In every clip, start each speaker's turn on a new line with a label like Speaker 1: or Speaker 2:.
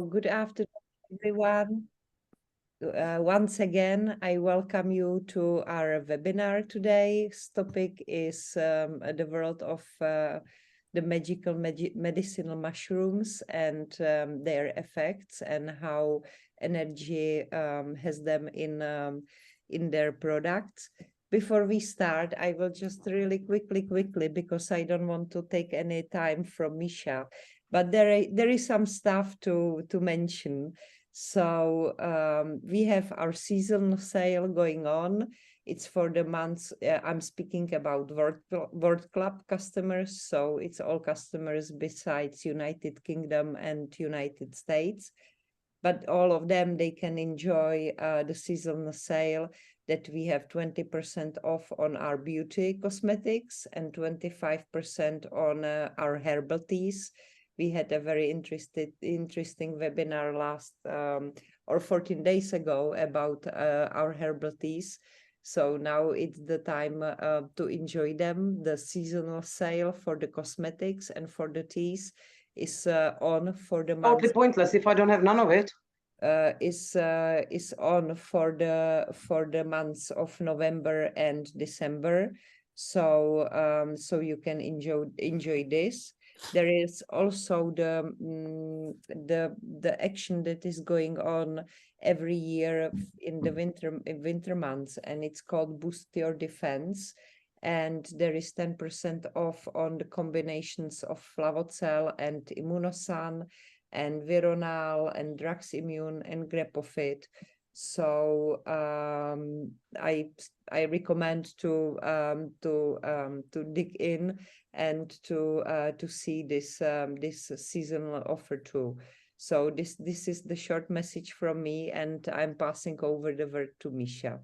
Speaker 1: Good afternoon, everyone. Once again, I welcome you to our webinar today. Topic is the world of the medicinal mushrooms and their effects and how energy has them in their products. Before we start, I will just really quickly, because I don't want to take any time from Misha, but there is some stuff to mention. So we have our seasonal sale going on. It's for the months. I'm speaking about World Club customers, so it's all customers besides United Kingdom and United States. But all of them, they can enjoy the seasonal sale that we have 20% off on our beauty cosmetics and 25% on our herbal teas. We had a very interesting webinar last or 14 days ago about our herbal teas. So now it's the time to enjoy them. The seasonal sale for the cosmetics and for the teas is on for the month.
Speaker 2: Totally pointless if I don't have none of it.
Speaker 1: Is on for the months of November and December. So so you can enjoy this. There is also the action that is going on every year in the winter months, and it's called Boost Your Defense. And there is 10% off on the combinations of Flavocel and Immunosan and Veronal and Draximmune and Grepofit. So I recommend to dig in and to see this seasonal offer too. So this is the short message from me, and I'm passing over the word to Misha.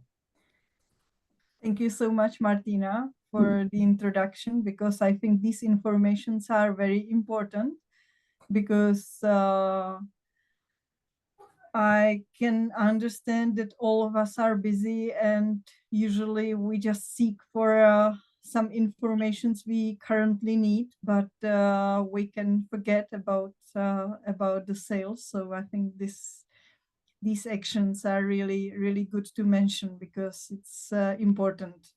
Speaker 3: Thank you so much, Martina, for the introduction, because I think these informations are very important, because I can understand that all of us are busy, and usually we just seek for some informations we currently need, but we can forget about the sales. So I think these actions are really good to mention, because it's important,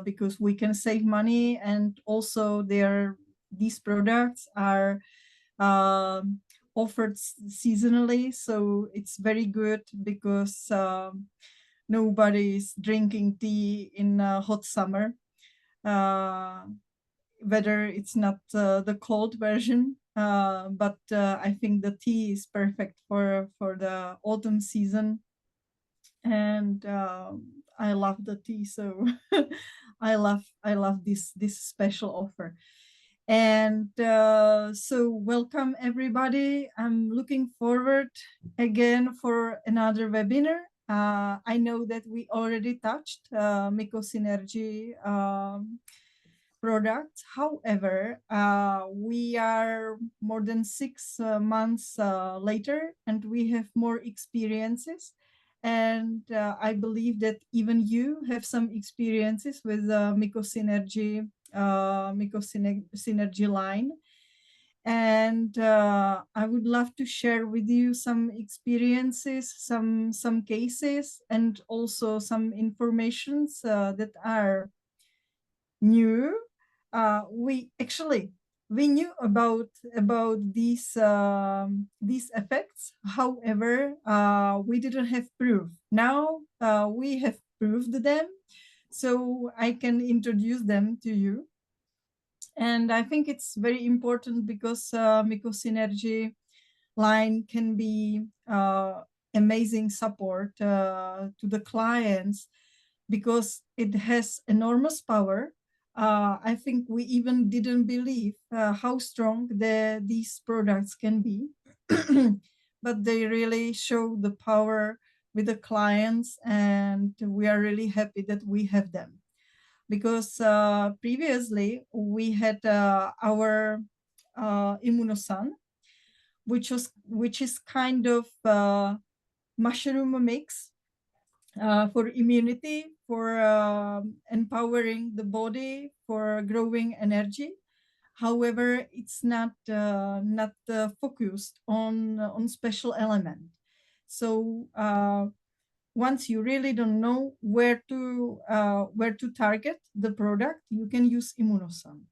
Speaker 3: because we can save money, and also these products are offered seasonally, so it's very good, because nobody is drinking tea in hot summer, whether it's not the cold version, but I think the tea is perfect for the autumn season, and I love the tea, so I love this special offer. And so welcome everybody. I'm looking forward again for another webinar. I know that we already touched Mycosynergy products. However, we are more than 6 months later, and we have more experiences. And I believe that even you have some experiences with Mycosynergy line. And I would love to share with you some experiences, some cases, and also some informations that are new. We knew about these effects. However, we didn't have proof. Now we have proved them, so I can introduce them to you. And I think it's very important, because Mycosynergy line can be amazing support to the clients, because it has enormous power. I think we even didn't believe how strong these products can be, but they really show the power with the clients, and we are really happy that we have them. Because previously we had our Immunosan, which is kind of mushroom mix for immunity, for empowering the body, for growing energy. However, it's not focused on special element. So once you really don't know where to target the product, you can use immunosan.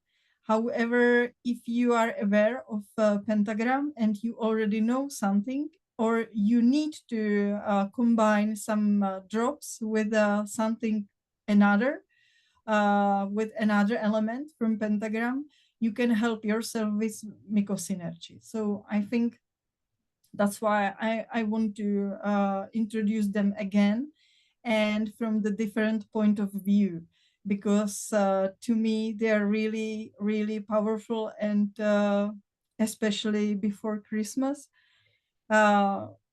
Speaker 3: However, if you are aware of pentagram and you already know something, or you need to combine some drops with something another, with another element from pentagram, you can help yourself with Mycosynergy. So I think that's why I want to introduce them again, and from the different point of view, because to me they are really, really powerful, and especially before Christmas,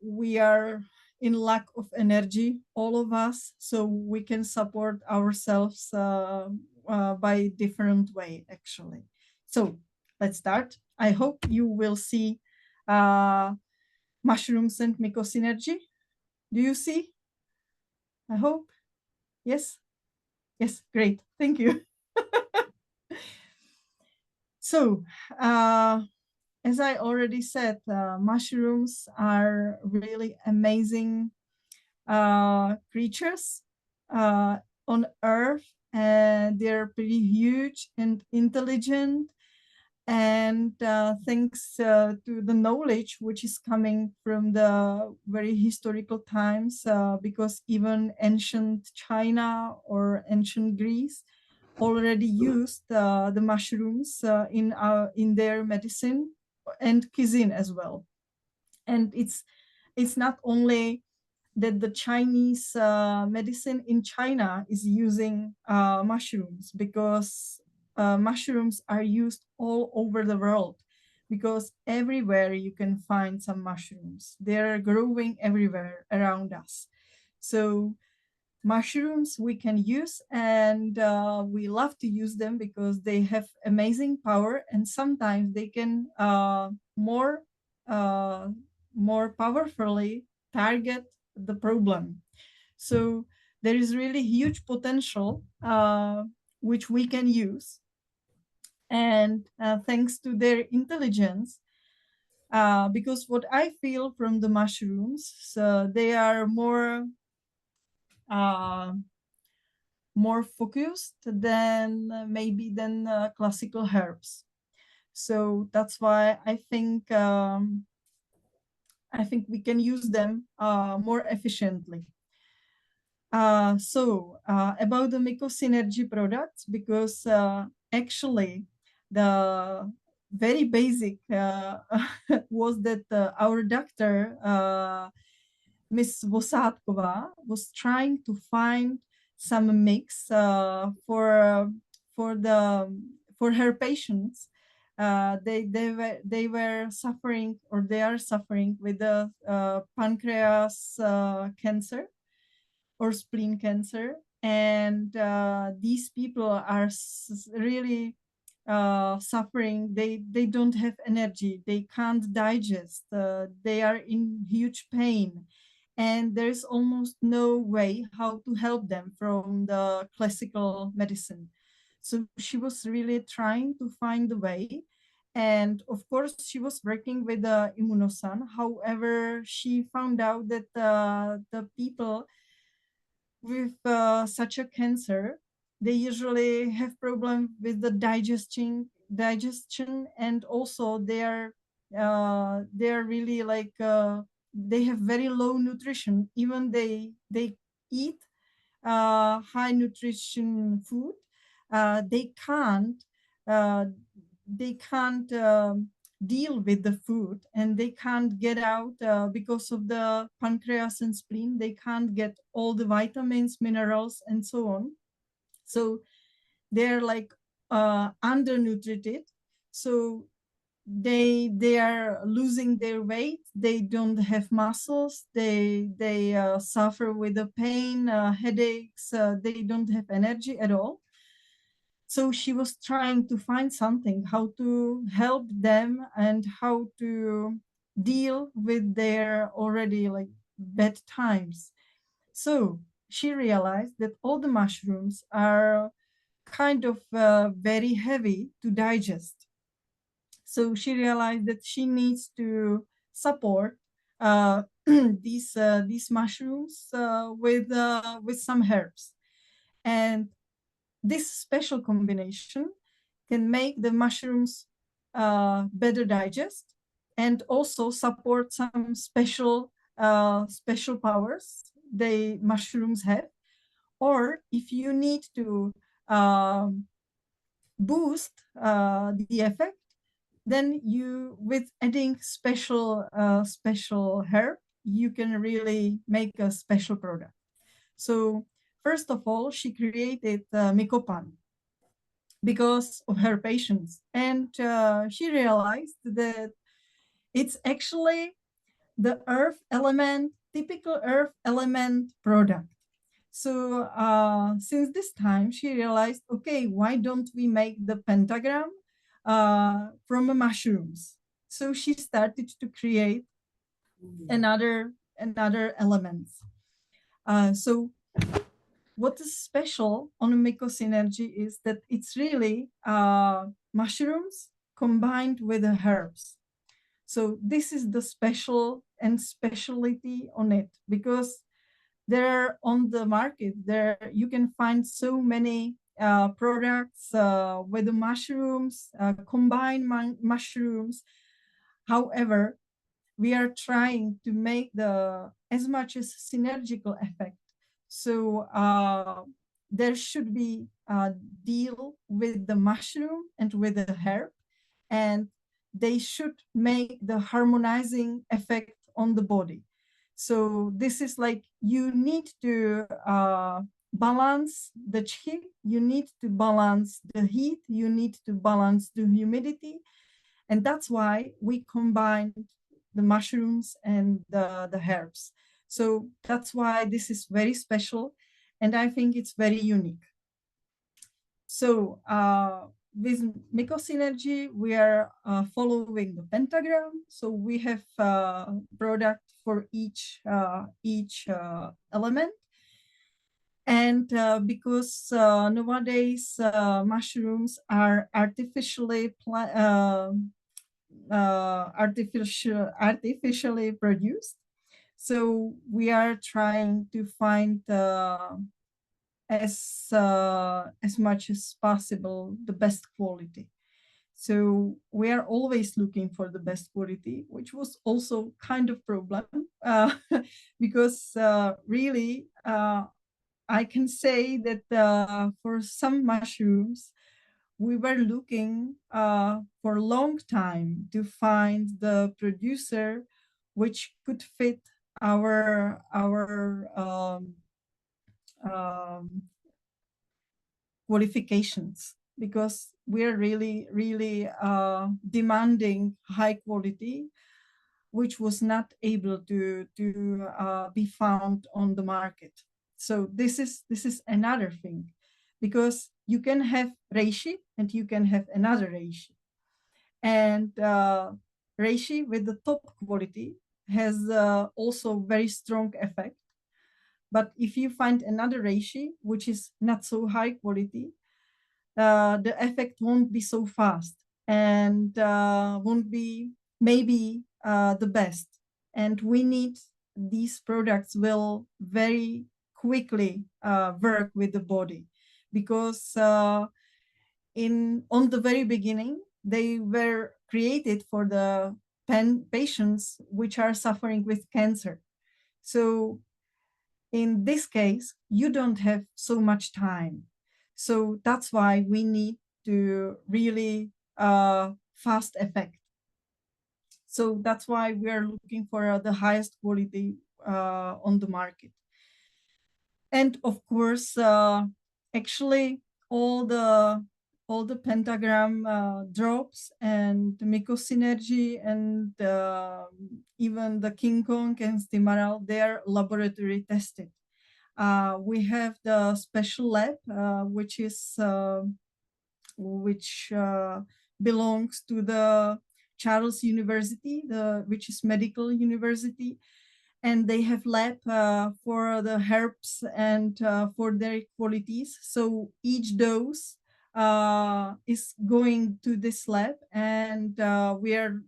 Speaker 3: we are in lack of energy, all of us, so we can support ourselves by different way, actually. So let's start. I hope you will see mushrooms and Mycosynergy. Do you see? I hope. Yes? Yes, great. Thank you. So, as I already said, mushrooms are really amazing creatures on Earth, and they're pretty huge and intelligent. And thanks to the knowledge which is coming from the very historical times, because even ancient China or ancient Greece already used the mushrooms in their medicine and cuisine as well. And it's not only that the Chinese medicine in China is using mushrooms, because mushrooms are used all over the world, because everywhere you can find some mushrooms. They're growing everywhere around us. So mushrooms we can use, and we love to use them because they have amazing power, and sometimes they can more powerfully target the problem. So there is really huge potential which we can use, and thanks to their intelligence, because what I feel from the mushrooms, so they are uh, more focused than than classical herbs. So that's why I think we can use them more efficiently. About the Mycosynergy products, because actually the very basic was that our doctor, Miss Vosátkova, was trying to find some mix for the for her patients. They were suffering, or they are suffering with the pancreas cancer or spleen cancer, and these people are really suffering. They don't have energy, they can't digest, they are in huge pain, and there's almost no way how to help them from the classical medicine. So she was really trying to find the way, and of course she was working with the immunosan. However, she found out that the people with such a cancer, they usually have problem with the digestion, and also they're really like they have very low nutrition. Even they eat high nutrition food, they can't uh, deal with the food, and they can't get out because of the pancreas and spleen. They can't get all the vitamins, minerals, and so on. So they're like undernutrited. So they are losing their weight. They don't have muscles. They suffer with the pain, headaches. They don't have energy at all. So she was trying to find something, how to help them and how to deal with their already like bad times. So she realized that all the mushrooms are kind of very heavy to digest. So she realized that she needs to support these mushrooms with some herbs, and this special combination can make the mushrooms better digest and also support some special powers the mushrooms have. Or if you need to boost the effect, then you, with adding special herb, you can really make a special product. So first of all, she created Mycopan because of her patients, and she realized that it's actually the earth element, typical earth element product. So since this time, she realized, okay, why don't we make the pentagram from mushrooms? So she started to create another elements. So what is special on Mycosynergy is that it's really mushrooms combined with the herbs. So this is the special and specialty on it, because there on the market, there you can find so many products with the mushrooms, combined mushrooms. However, we are trying to make the as much as synergical effect. So there should be a deal with the mushroom and with the herb, and they should make the harmonizing effect on the body. So this is like, you need to balance the chi, you need to balance the heat, you need to balance the humidity. And that's why we combined the mushrooms and the herbs. So that's why this is very special, and I think it's very unique. So with Mycosynergy, we are following the pentagram. So we have product for each element. And because nowadays mushrooms are artificially produced, so we are trying to find as much as possible the best quality. So we are always looking for the best quality, which was also kind of problem because really I can say that for some mushrooms, we were looking for a long time to find the producer which could fit our qualifications, because we're really demanding high quality, which was not able to be found on the market. So this is another thing, because you can have reishi and you can have another reishi, and reishi with the top quality has also very strong effect. But if you find another reishi which is not so high quality, the effect won't be so fast, and won't be maybe the best. And we need these products will very quickly work with the body, because on the very beginning, they were created for the patients which are suffering with cancer. So in this case, you don't have so much time. So that's why we need to really fast effect. So that's why we are looking for the highest quality on the market. And of course, actually, all the pentagram drops and the Mycosynergy and even the King Kong and Stimaral, they are laboratory tested. We have the special lab, which belongs to the Charles University, which is medical university, and they have lab for the herbs and for their qualities. So each dose is going to this lab, and we are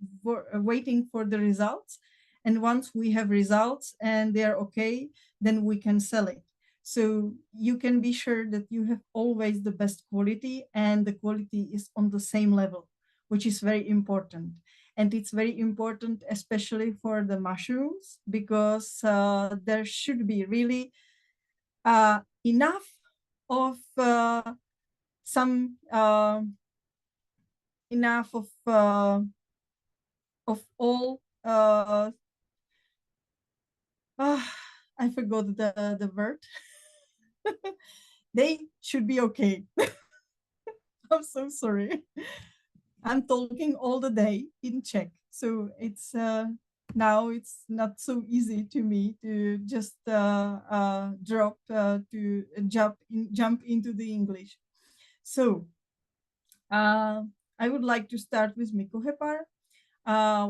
Speaker 3: waiting for the results. And once we have results and they're okay, then we can sell it. So you can be sure that you have always the best quality, and the quality is on the same level, which is very important. And it's very important, especially for the mushrooms, because there should be really enough of some enough of all I forgot the word. They should be okay. I'm so sorry. I'm talking all the day in Czech, so it's now it's not so easy to me to just jump into the English. So I would like to start with mycohepar,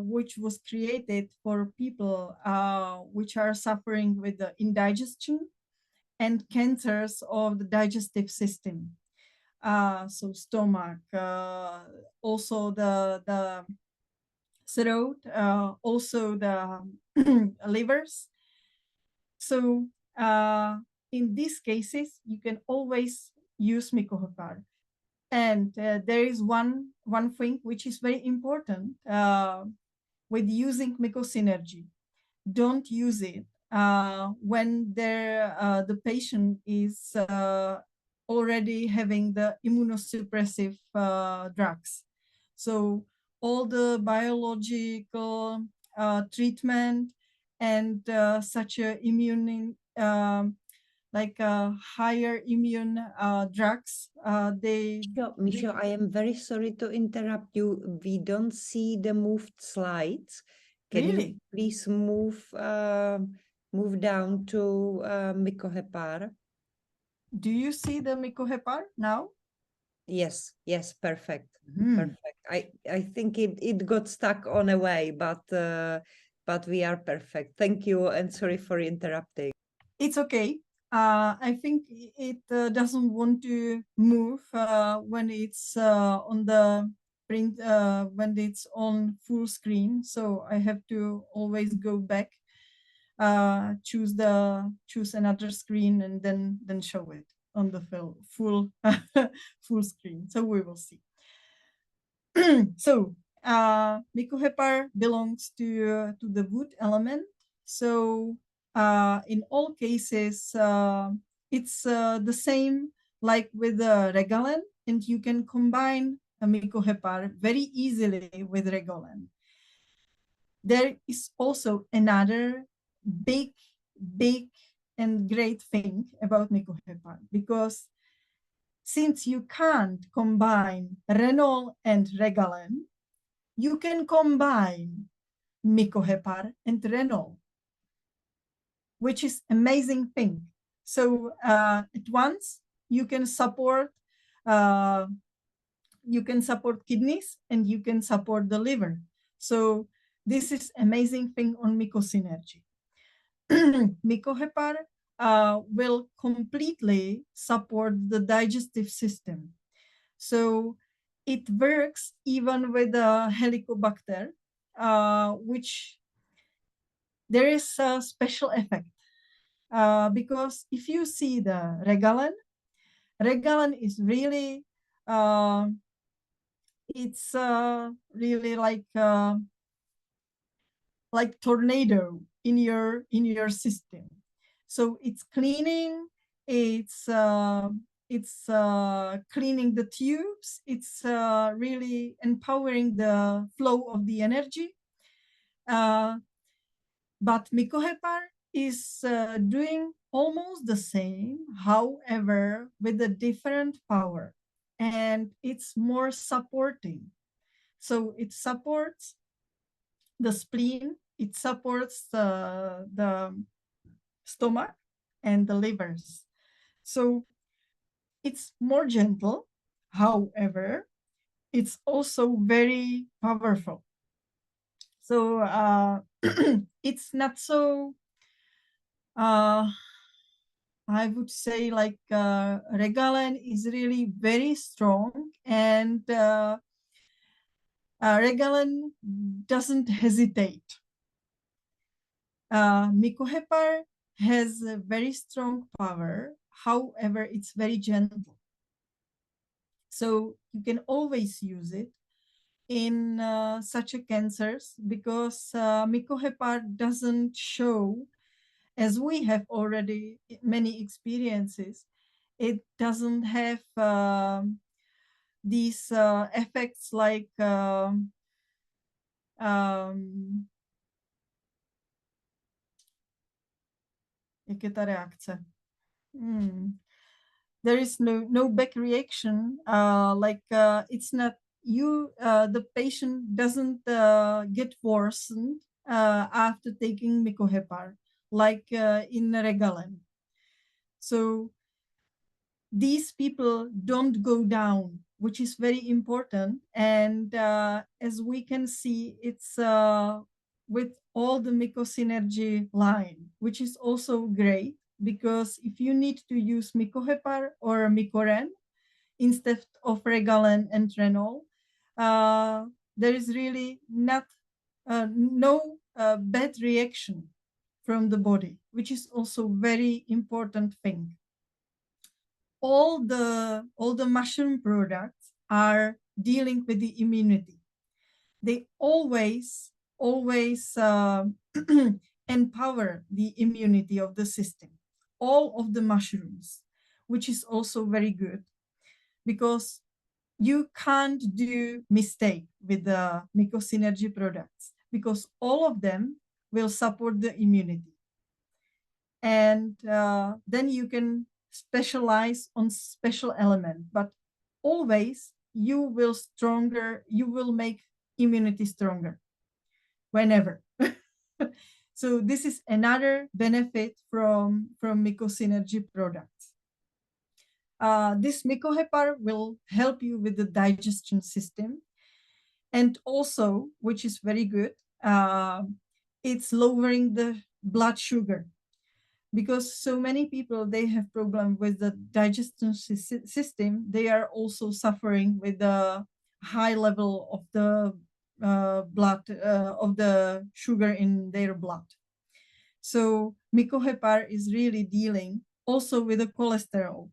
Speaker 3: which was created for people which are suffering with the indigestion and cancers of the digestive system. So stomach, also the throat, also the livers. So in these cases, you can always use mycohepar. And there is one thing which is very important with using Mycosynergy. Don't use it when the patient is already having the immunosuppressive drugs. So all the biological treatment and such a immune like higher immune drugs,
Speaker 1: Michio, I am very sorry to interrupt you. We don't see the moved slides. Can
Speaker 3: Really?
Speaker 1: you please move down to mycohepar?
Speaker 3: Do you see the mycohepar now?
Speaker 1: Yes, yes, perfect.
Speaker 3: Hmm.
Speaker 1: Perfect. I think it got stuck on a way, but we are perfect. Thank you, and sorry for interrupting.
Speaker 3: It's okay. I think it doesn't want to move when it's on the print, when it's on full screen. So I have to always go back, choose another screen, and then show it on the full full screen. So we will see. So mycohepar belongs to the wood element. So in all cases, it's the same like with the regalen, and you can combine a mycohepar very easily with regalen. There is also another big and great thing about mycohepar, because since you can't combine renol and regalen, you can combine mycohepar and renol, which is amazing thing. So at once you can support kidneys and you can support the liver. So this is amazing thing on Mycosynergy. Mycohepar will completely support the digestive system. So it works even with the Helicobacter, which there is a special effect. Because if you see the regalen is really, it's really like tornado in your system. So it's cleaning, it's cleaning the tubes, it's really empowering the flow of the energy. But mycohepar is doing almost the same, however, with a different power, and it's more supporting. So it supports the spleen, it supports the stomach and the livers. So it's more gentle, however, it's also very powerful. So it's not so I would say like Regalen is really very strong, and Regalen doesn't hesitate. Mycohepar has a very strong power. However, it's very gentle. So you can always use it in such a cancers because Mycohepar doesn't show, as we have already many experiences, it doesn't have these effects like jak je ta reakce? There is no back reaction, it's not you, the patient doesn't get worsened after taking Mycohepar, like in Regalen. So these people don't go down, which is very important. And as we can see, it's with all the Mycosynergy line, which is also great, because if you need to use Mycohepar or Mycoren instead of Regalen and Renol, there is really not no bad reaction from the body, which is also very important thing. All the mushroom products are dealing with the immunity. They always empower the immunity of the system. All of the mushrooms, which is also very good, because you can't do mistake with the Mycosynergy products, because all of them will support the immunity. And then you can specialize on special element, but always you will make immunity stronger whenever. So this is another benefit from Mycosynergy products. This Mycohepar will help you with the digestion system, and also, which is very good, it's lowering the blood sugar, because so many people, they have problem with the digestion system. They are also suffering with the high level of the blood, of the sugar in their blood. So Mycohepar is really dealing also with the cholesterol.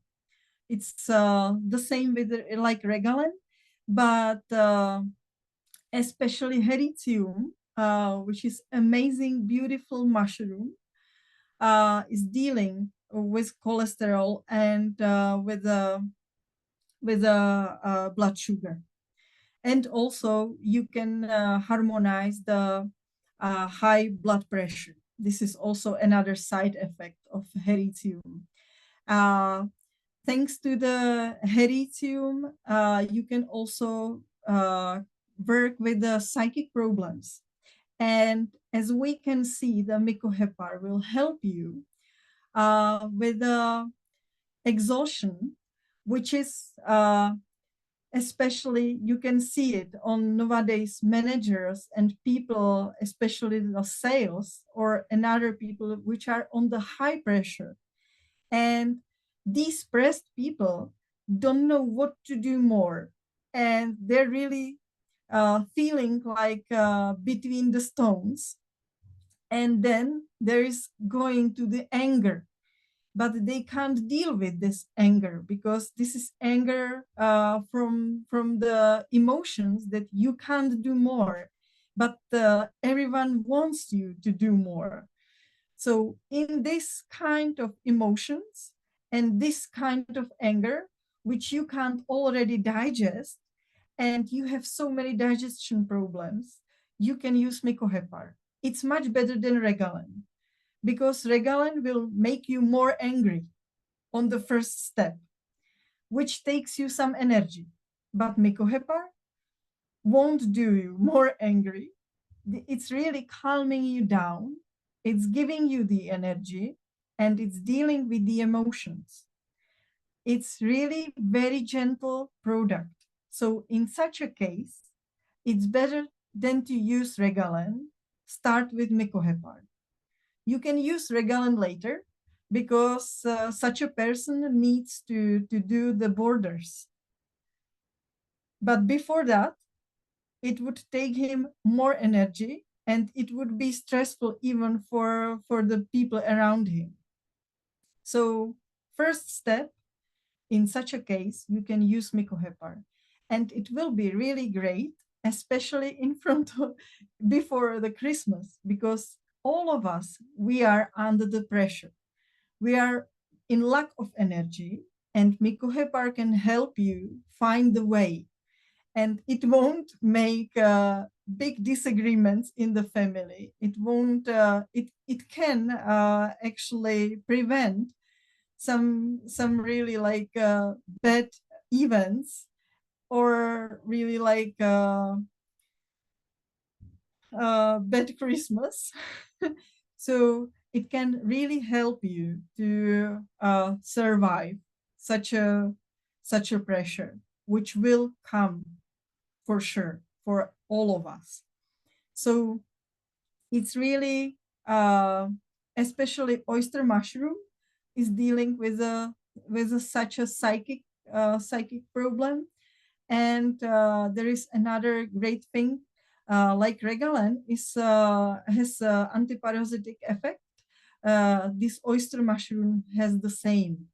Speaker 3: It's the same with like Regalen, but especially Heritium, which is amazing, beautiful mushroom, is dealing with cholesterol and with blood sugar. And also you can harmonize the high blood pressure. This is also another side effect of Heritium. Thanks to the Heritium, you can also work with the psychic problems. And as we can see, the Mycohepar will help you with the exhaustion, which is especially, you can see it on nowadays managers and people, especially the sales or another people which are on the high pressure. And these pressed people don't know what to do more. And they're really feeling like between the stones. And then there is going to the anger, but they can't deal with this anger, because this is anger from the emotions that you can't do more, but everyone wants you to do more. So in this kind of emotions and this kind of anger, which you can't already digest, and you have so many digestion problems, you can use Mycohepar. It's much better than Regalen, because Regalen will make you more angry on the first step, which takes you some energy. But Mycohepar won't do you more angry. It's really calming you down. It's giving you the energy, and it's dealing with the emotions. It's really very gentle product. So in such a case, it's better than to use Regalen. Start with Mycohepar. You can use Regalen later, because such a person needs to do the borders. But before that, it would take him more energy, and it would be stressful even for the people around him. So first step, in such a case, you can use Mycohepar, and it will be really great, especially in front of before the Christmas, because all of us, we are under the pressure. We are in lack of energy, and Mycohepar can help you find the way, and it won't make big disagreements in the family. It won't. It can actually prevent some really like bad events, or really like bad Christmas. So it can really help you to survive such a pressure, which will come for sure for all of us. So it's really especially oyster mushroom is dealing with such a psychic problem. And there is another great thing, like Regalen has antiparasitic effect. This oyster mushroom has the same.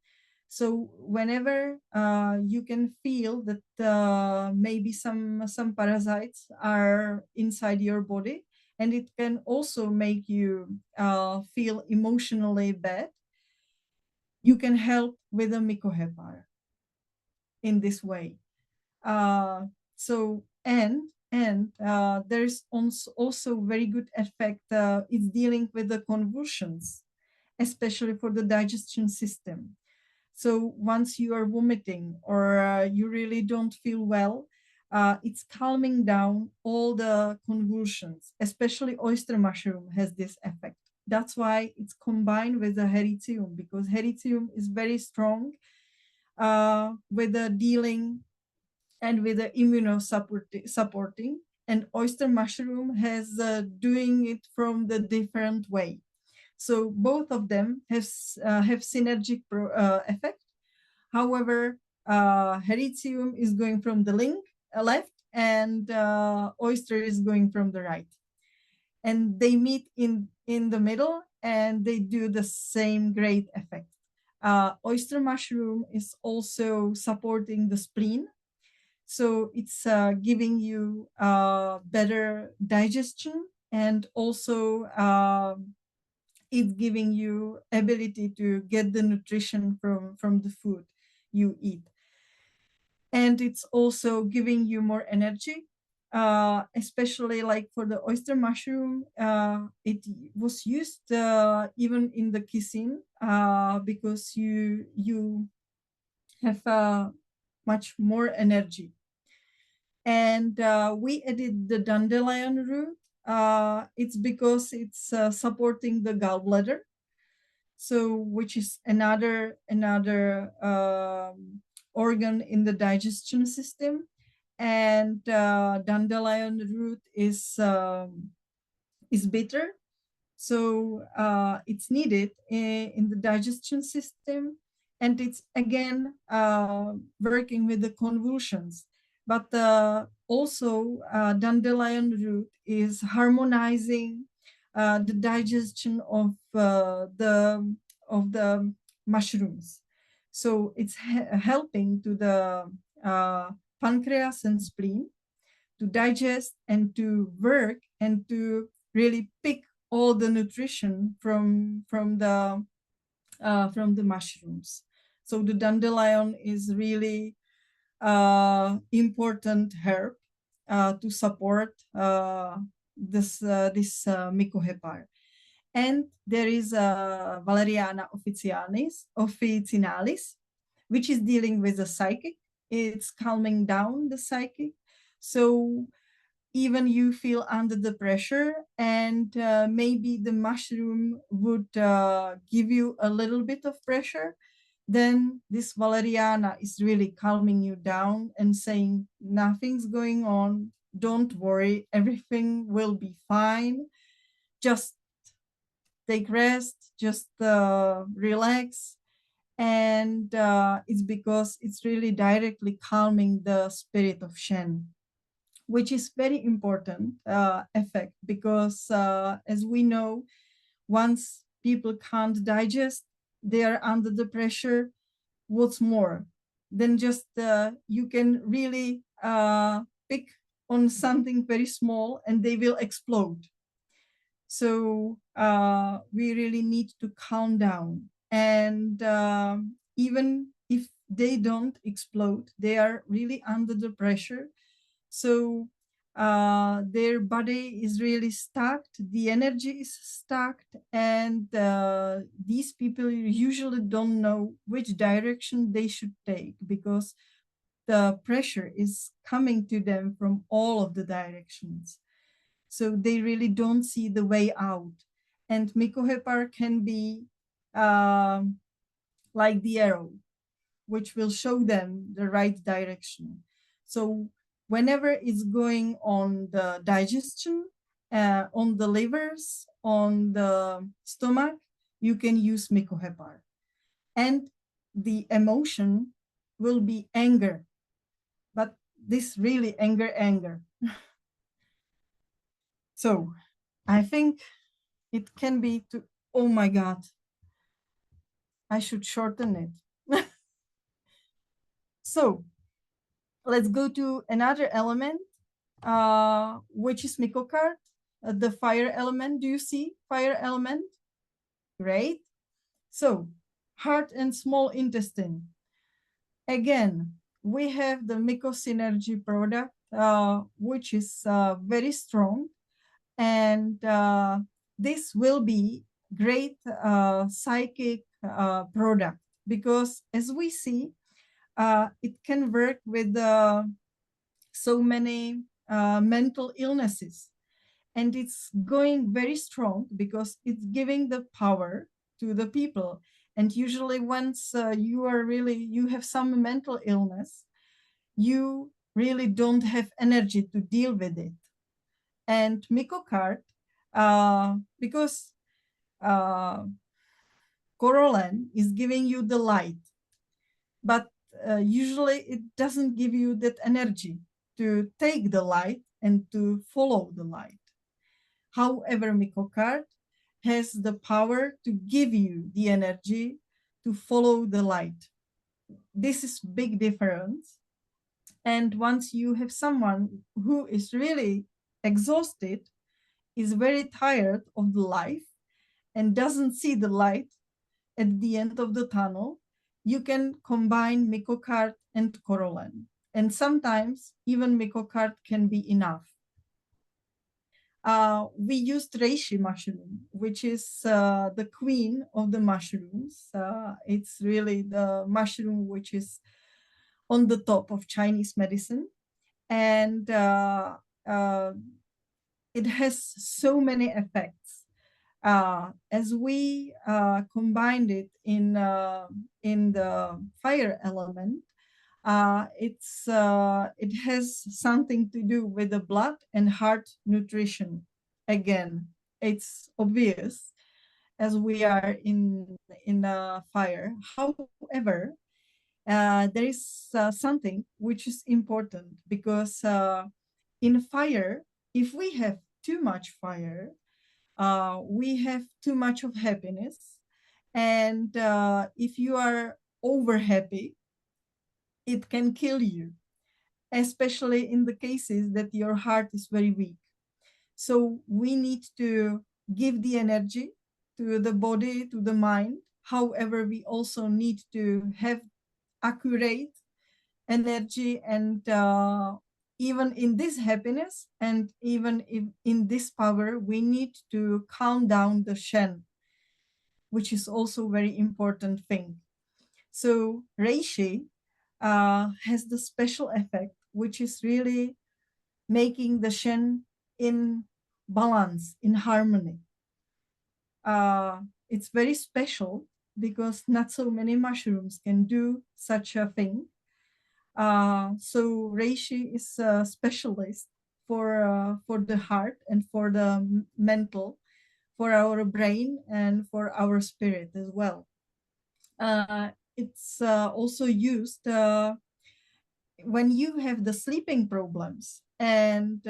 Speaker 3: So whenever you can feel that maybe some parasites are inside your body, and it can also make you feel emotionally bad, you can help with a Mycohepar in this way. So there's also very good effect. It's dealing with the convulsions, especially for the digestion system. So once you are vomiting, or you really don't feel well, it's calming down all the convulsions. Especially oyster mushroom has this effect. That's why it's combined with the heritium, because heritium is very strong with the dealing and with the immunosupporting, and oyster mushroom has doing it from the different way. So both of them have synergic effect. However, heritium is going from the left, and oyster is going from the right, and they meet in the middle, and they do the same great effect. Oyster mushroom is also supporting the spleen, so it's giving you better digestion, and also it's giving you ability to get the nutrition from the food you eat. And it's also giving you more energy, especially like for the oyster mushroom. It was used even in the cuisine, because you have much more energy. And we added the dandelion root. It's because it's supporting the gallbladder, so which is another organ in the digestion system. And dandelion root is bitter, so it's needed in the digestion system, and it's again working with the convulsions. But also dandelion root is harmonizing the digestion of the mushrooms. So it's helping to the pancreas and spleen to digest and to work and to really pick all the nutrition from the mushrooms. So the dandelion is really important herb to support this Mycohepar. And there is Valeriana officinalis, which is dealing with the psychic. It's calming down the psychic. So even you feel under the pressure, and maybe the mushroom would give you a little bit of pressure, then this Valeriana is really calming you down and saying, nothing's going on, don't worry, everything will be fine. Just take rest, just relax. And it's because it's really directly calming the spirit of Shen, which is very important effect, because as we know, once people can't digest, they are under the pressure. What's more, then just you can really pick on something very small and they will explode. So we really need to calm down. And even if they don't explode, they are really under the pressure. So their body is really stacked, the energy is stacked, and these people usually don't know which direction they should take, because the pressure is coming to them from all of the directions. So they really don't see the way out. And Mikohepar can be like the arrow, which will show them the right direction. So whenever it's going on the digestion, on the livers, on the stomach, you can use Mikohepar. And the emotion will be anger, but this really anger. So I think it can be to, oh my God, I should shorten it. So let's go to another element, which is Mikokart, the fire element. Do you see fire element? Great. So heart and small intestine. Again, we have the Mycosynergy product, which is very strong. And this will be great psychic product, because as we see, it can work with so many mental illnesses. And it's going very strong because it's giving the power to the people. And usually once you have some mental illness, you really don't have energy to deal with it. And Mikokart, because Corolan is giving you the light, but usually it doesn't give you that energy to take the light and to follow the light. However, Mikokart has the power to give you the energy to follow the light. This is big difference. And once you have someone who is really exhausted, is very tired of the life, and doesn't see the light at the end of the tunnel, you can combine Mikokart and Corolan. And sometimes even Mikokart can be enough. We used reishi mushroom, which is the queen of the mushrooms. It's really the mushroom which is on the top of Chinese medicine. And it has so many effects. As we combined it in the fire element, it has something to do with the blood and heart nutrition. Again, it's obvious as we are in fire. However, there is something which is important, because in fire, if we have too much fire, we have too much of happiness. And if you are over happy, it can kill you, especially in the cases that your heart is very weak. So we need to give the energy to the body, to the mind. However, we also need to have accurate energy, and even in this happiness and even in this power, we need to calm down the Shen, which is also a very important thing. So reishi has the special effect, which is really making the Shen in balance, in harmony. It's very special because not so many mushrooms can do such a thing. So reishi is a specialist for the heart and for the mental, for our brain and for our spirit as well. It's also used when you have the sleeping problems, and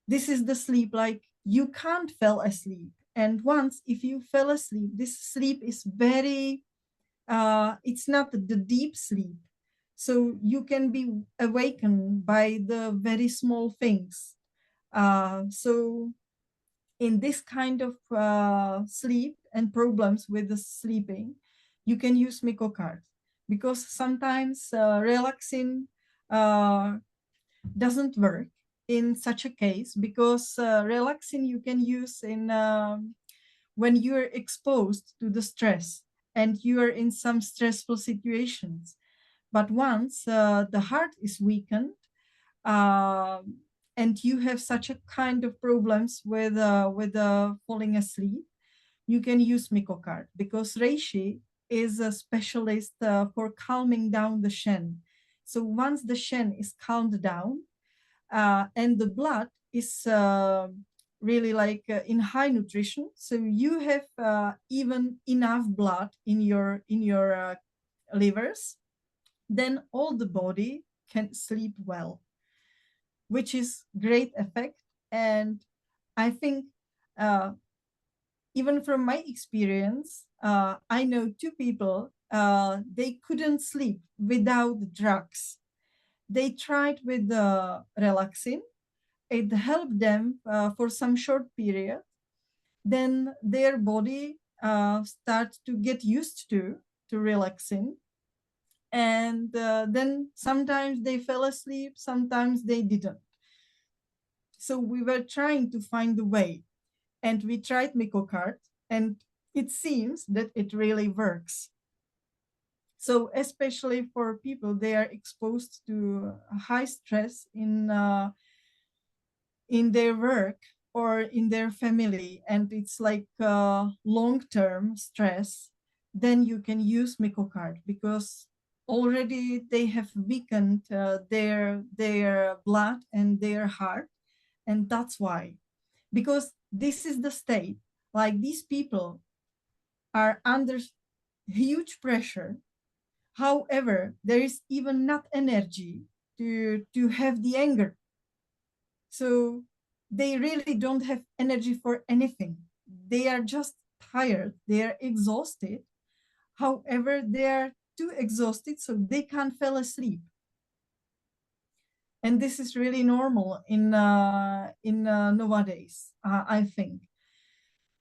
Speaker 3: this is the sleep like you can't fall asleep. And once if you fell asleep, this sleep is very it's not the deep sleep, so you can be awakened by the very small things. So in this kind of sleep and problems with the sleeping, you can use Mycocard, because sometimes relaxing doesn't work in such a case, because relaxing you can use in when you're exposed to the stress and you are in some stressful situations. But once the heart is weakened, uh, and you have such a kind of problems with falling asleep, you can use Mycocard, because Reishi is a specialist for calming down the Shen. So once the Shen is calmed down, and the blood is really like in high nutrition, so you have even enough blood in your livers, then all the body can sleep well, which is great effect. And I think even from my experience, I know two people, they couldn't sleep without drugs. They tried with the relaxin. It helped them for some short period. Then their body starts to get used to relaxing. And then sometimes they fell asleep, sometimes they didn't. So we were trying to find a way, and we tried Mycocard, and it seems that it really works. So especially for people, they are exposed to high stress in their work or in their family, and it's like long-term stress, then you can use Mycocard, because already they have weakened their blood and their heart. And that's why, because this is the state, like these people are under huge pressure. However, there is even not energy to have the anger. So they really don't have energy for anything. They are just tired, they are exhausted. However, they are too exhausted, so they can't fall asleep. And this is really normal in nowadays, I think.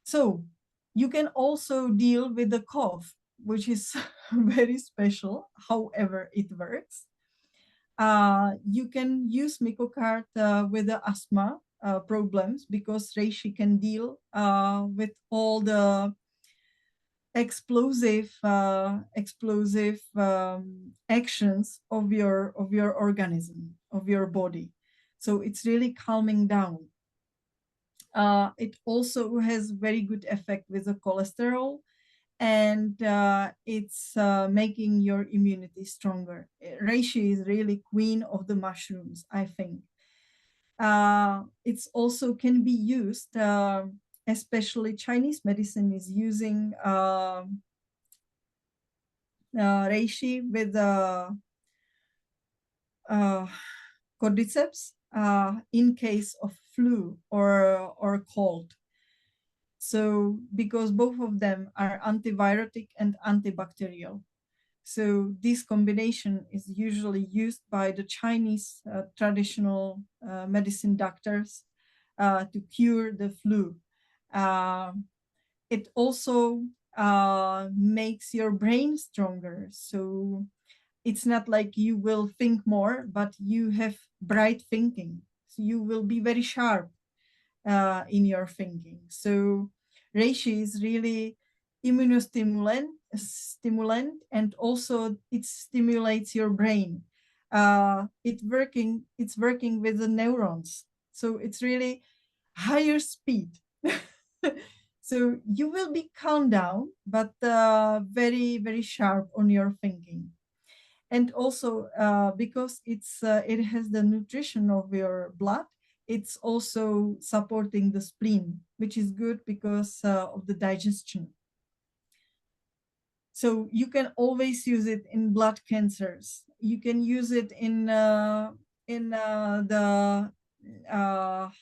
Speaker 3: So you can also deal with the cough, which is very special. However, it works. You can use Mycocard with the asthma problems, because reishi can deal with all the explosive actions of your organism, of your body. So it's really calming down. It also has very good effect with the cholesterol, and it's making your immunity stronger. Reishi is really queen of the mushrooms, I think. It's also can be used, especially Chinese medicine is using reishi with cordyceps in case of flu or cold. So because both of them are antivirotic and antibacterial. So this combination is usually used by the Chinese traditional medicine doctors to cure the flu. It also makes your brain stronger. So it's not like you will think more, but you have bright thinking. So you will be very sharp in your thinking. So reishi is really stimulant, and also it stimulates your brain. It's working with the neurons. So it's really higher speed. So you will be calmed down, but very, very sharp on your thinking. And also because it has the nutrition of your blood, it's also supporting the spleen, which is good because of the digestion. So you can always use it in blood cancers. You can use it in the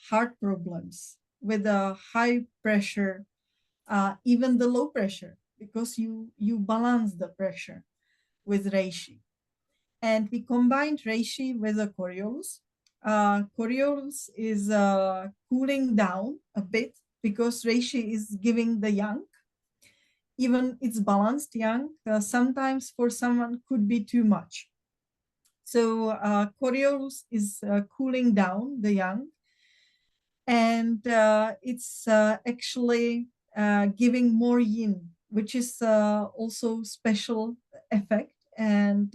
Speaker 3: heart problems with a high pressure, even the low pressure, because you balance the pressure with reishi. And we combined reishi with a Coriolis. Coriolis is cooling down a bit because reishi is giving the yang. Even it's balanced yang, sometimes for someone could be too much. So Coriolis is cooling down the yang, and it's actually giving more yin, which is also special effect. And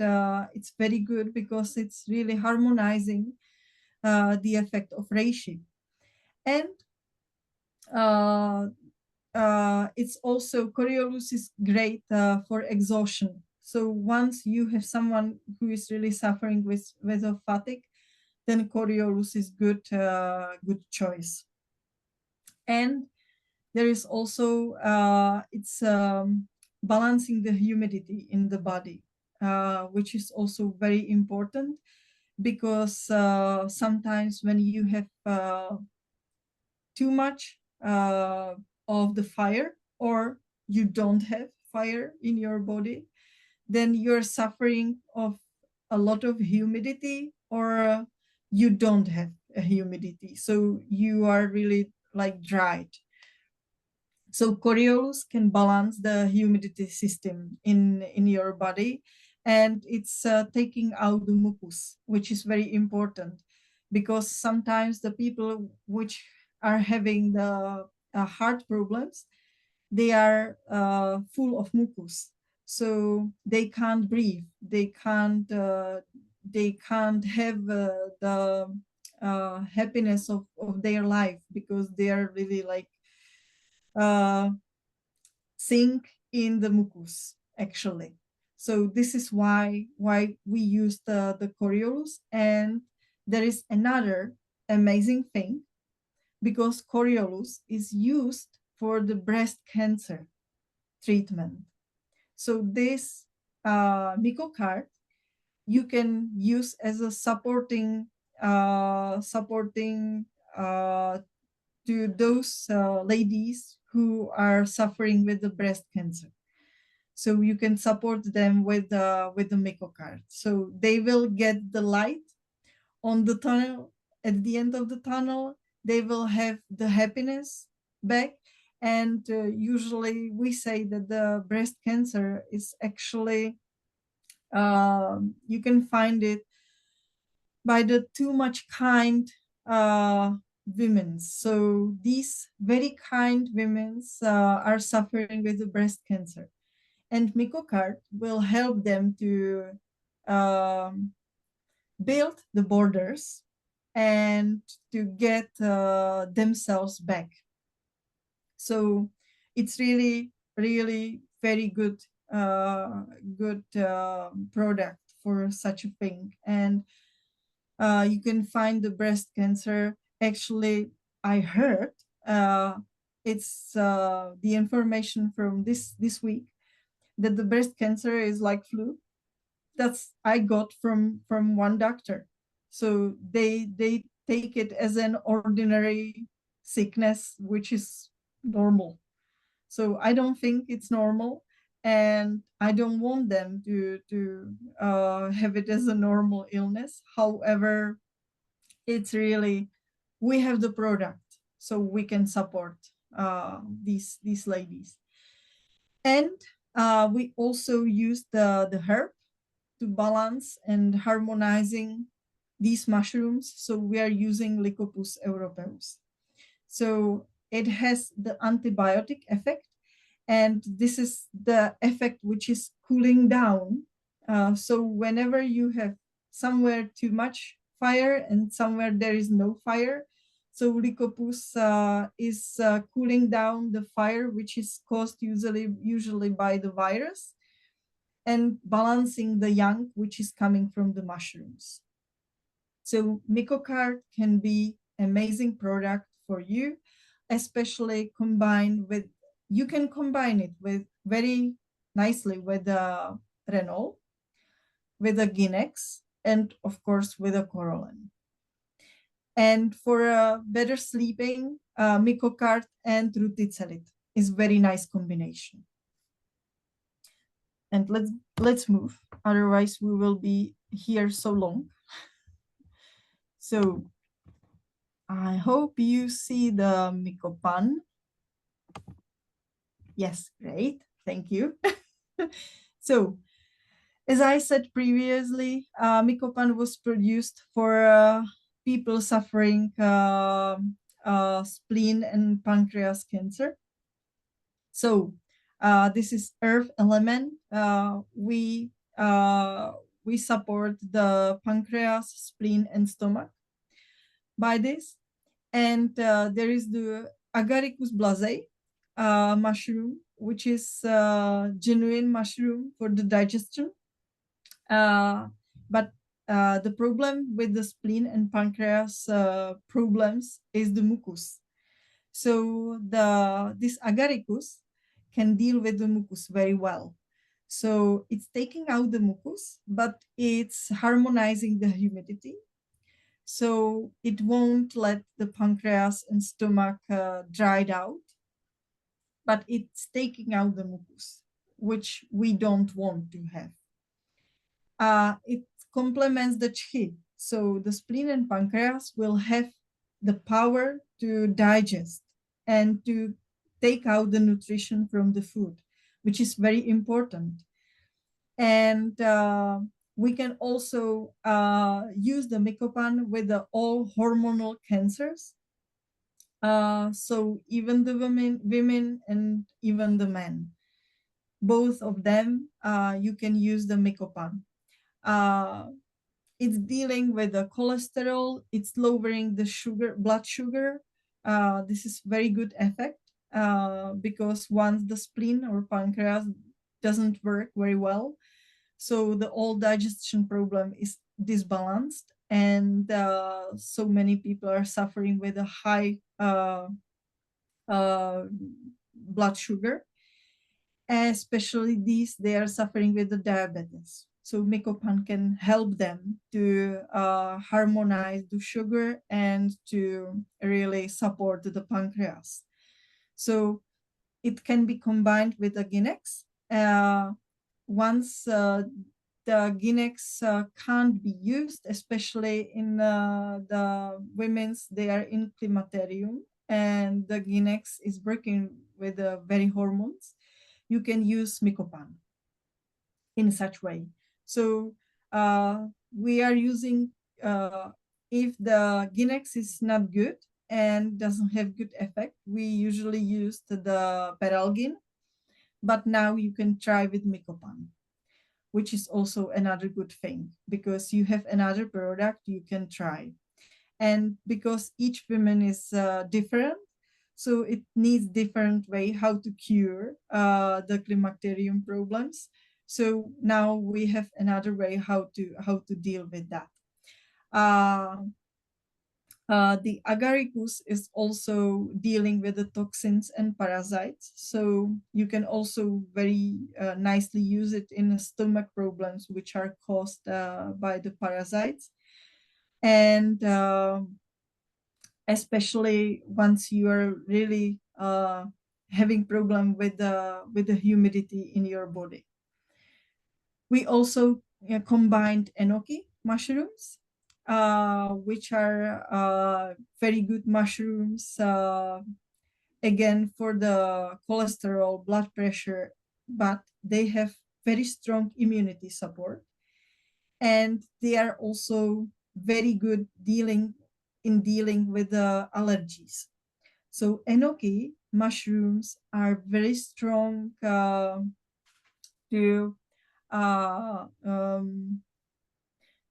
Speaker 3: it's very good because it's really harmonizing the effect of reishi. And it's also, Coriolis is great for exhaustion. So once you have someone who is really suffering with fatigue, then Coriolis is good choice. And there is also it's balancing the humidity in the body, which is also very important, because sometimes when you have too much of the fire, or you don't have fire in your body, then you're suffering of a lot of humidity, or you don't have a humidity, so you are really like dried. So Coriolis can balance the humidity system in your body, and it's taking out the mucus, which is very important, because sometimes the people which are having the heart problems, they are full of mucus, so they can't breathe, they can't have the happiness of their life, because they are really like sink in the mucus actually. So this is why we use the Coriolis. And there is another amazing thing, because Coriolis is used for the breast cancer treatment. So this Mycocard you can use as a supporting to those ladies who are suffering with the breast cancer. So you can support them with the Mycocard. So they will get the light on the tunnel. At the end of the tunnel, they will have the happiness back. And usually we say that the breast cancer is actually, you can find it by the too much kind women. So these very kind women are suffering with the breast cancer. And Mycocard will help them to build the borders and to get themselves back. So it's really, really very good, product for such a thing. And you can find the breast cancer. Actually, I heard it's the information from this week, that the breast cancer is like flu. That's I got from one doctor. So they take it as an ordinary sickness, which is normal. So I don't think it's normal, and I don't want them to have it as a normal illness. However, it's really, we have the product, so we can support these ladies. And we also use the herb to balance and harmonizing these mushrooms. So we are using Lycopus europaeus. So it has the antibiotic effect, and this is the effect which is cooling down. So whenever you have somewhere too much fire and somewhere there is no fire, so Lycopus is cooling down the fire, which is caused usually by the virus, and balancing the yang, which is coming from the mushrooms. So Mycocard can be amazing product for you, especially combined with, you can combine it with very nicely with the Renault, with a Ginex, and of course with a Corolan. And for better sleeping, Mycocart and Ruticelit is very nice combination. And let's move, otherwise we will be here so long. So I hope you see the Mycopan. Yes, great, thank you. So as I said previously, Mycopan was produced for people suffering spleen and pancreas cancer. So this is earth element. We support the pancreas, spleen, and stomach by this. And there is the Agaricus blazei mushroom, which is genuine mushroom for the digestion. But the problem with the spleen and pancreas problems is the mucus. So this agaricus can deal with the mucus very well. So it's taking out the mucus, but it's harmonizing the humidity. So it won't let the pancreas and stomach dried out, but it's taking out the mucus, which we don't want to have. It complements the chi. So the spleen and pancreas will have the power to digest and to take out the nutrition from the food, which is very important. And we can also use the Mycopan with all hormonal cancers. So even the women and even the men, both of them, you can use the Mycopan. It's dealing with the cholesterol, it's lowering the sugar, blood sugar. This is very good effect because once the spleen or pancreas doesn't work very well, so the whole digestion problem is disbalanced, and so many people are suffering with a high blood sugar. Especially these, they are suffering with the diabetes. So Mycopan can help them to harmonize the sugar and to really support the pancreas. So it can be combined with a Ginex. Once the Ginex can't be used, especially in the women's, they are in climaterium, and the Ginex is working with the very hormones, you can use Mycopan in such way. So we are using, if the Ginex is not good and doesn't have good effect, we usually use the Peralgin, but now you can try with Mycopan, which is also another good thing because you have another product you can try. And because each woman is different, so it needs different way how to cure the climacterium problems. So now we have another way how to deal with that. The agaricus is also dealing with the toxins and parasites. So you can also very nicely use it in stomach problems which are caused by the parasites. And especially once you are really having problem with the humidity in your body. We also combined enoki mushrooms, which are very good mushrooms, again for the cholesterol, blood pressure, but they have very strong immunity support, and they are also very good dealing with the allergies. So enoki mushrooms are very strong to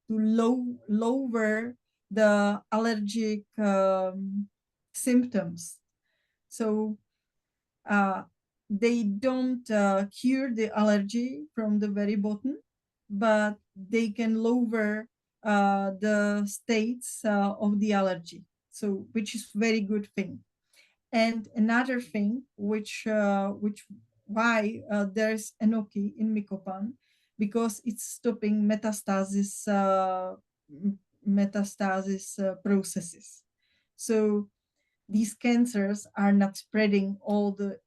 Speaker 3: lower the allergic symptoms. So they don't cure the allergy from the very bottom, but they can lower the states of the allergy. So, which is very good thing. And another thing, which why there's enoki in Mycopan, because it's stopping metastasis processes. So these cancers are not spreading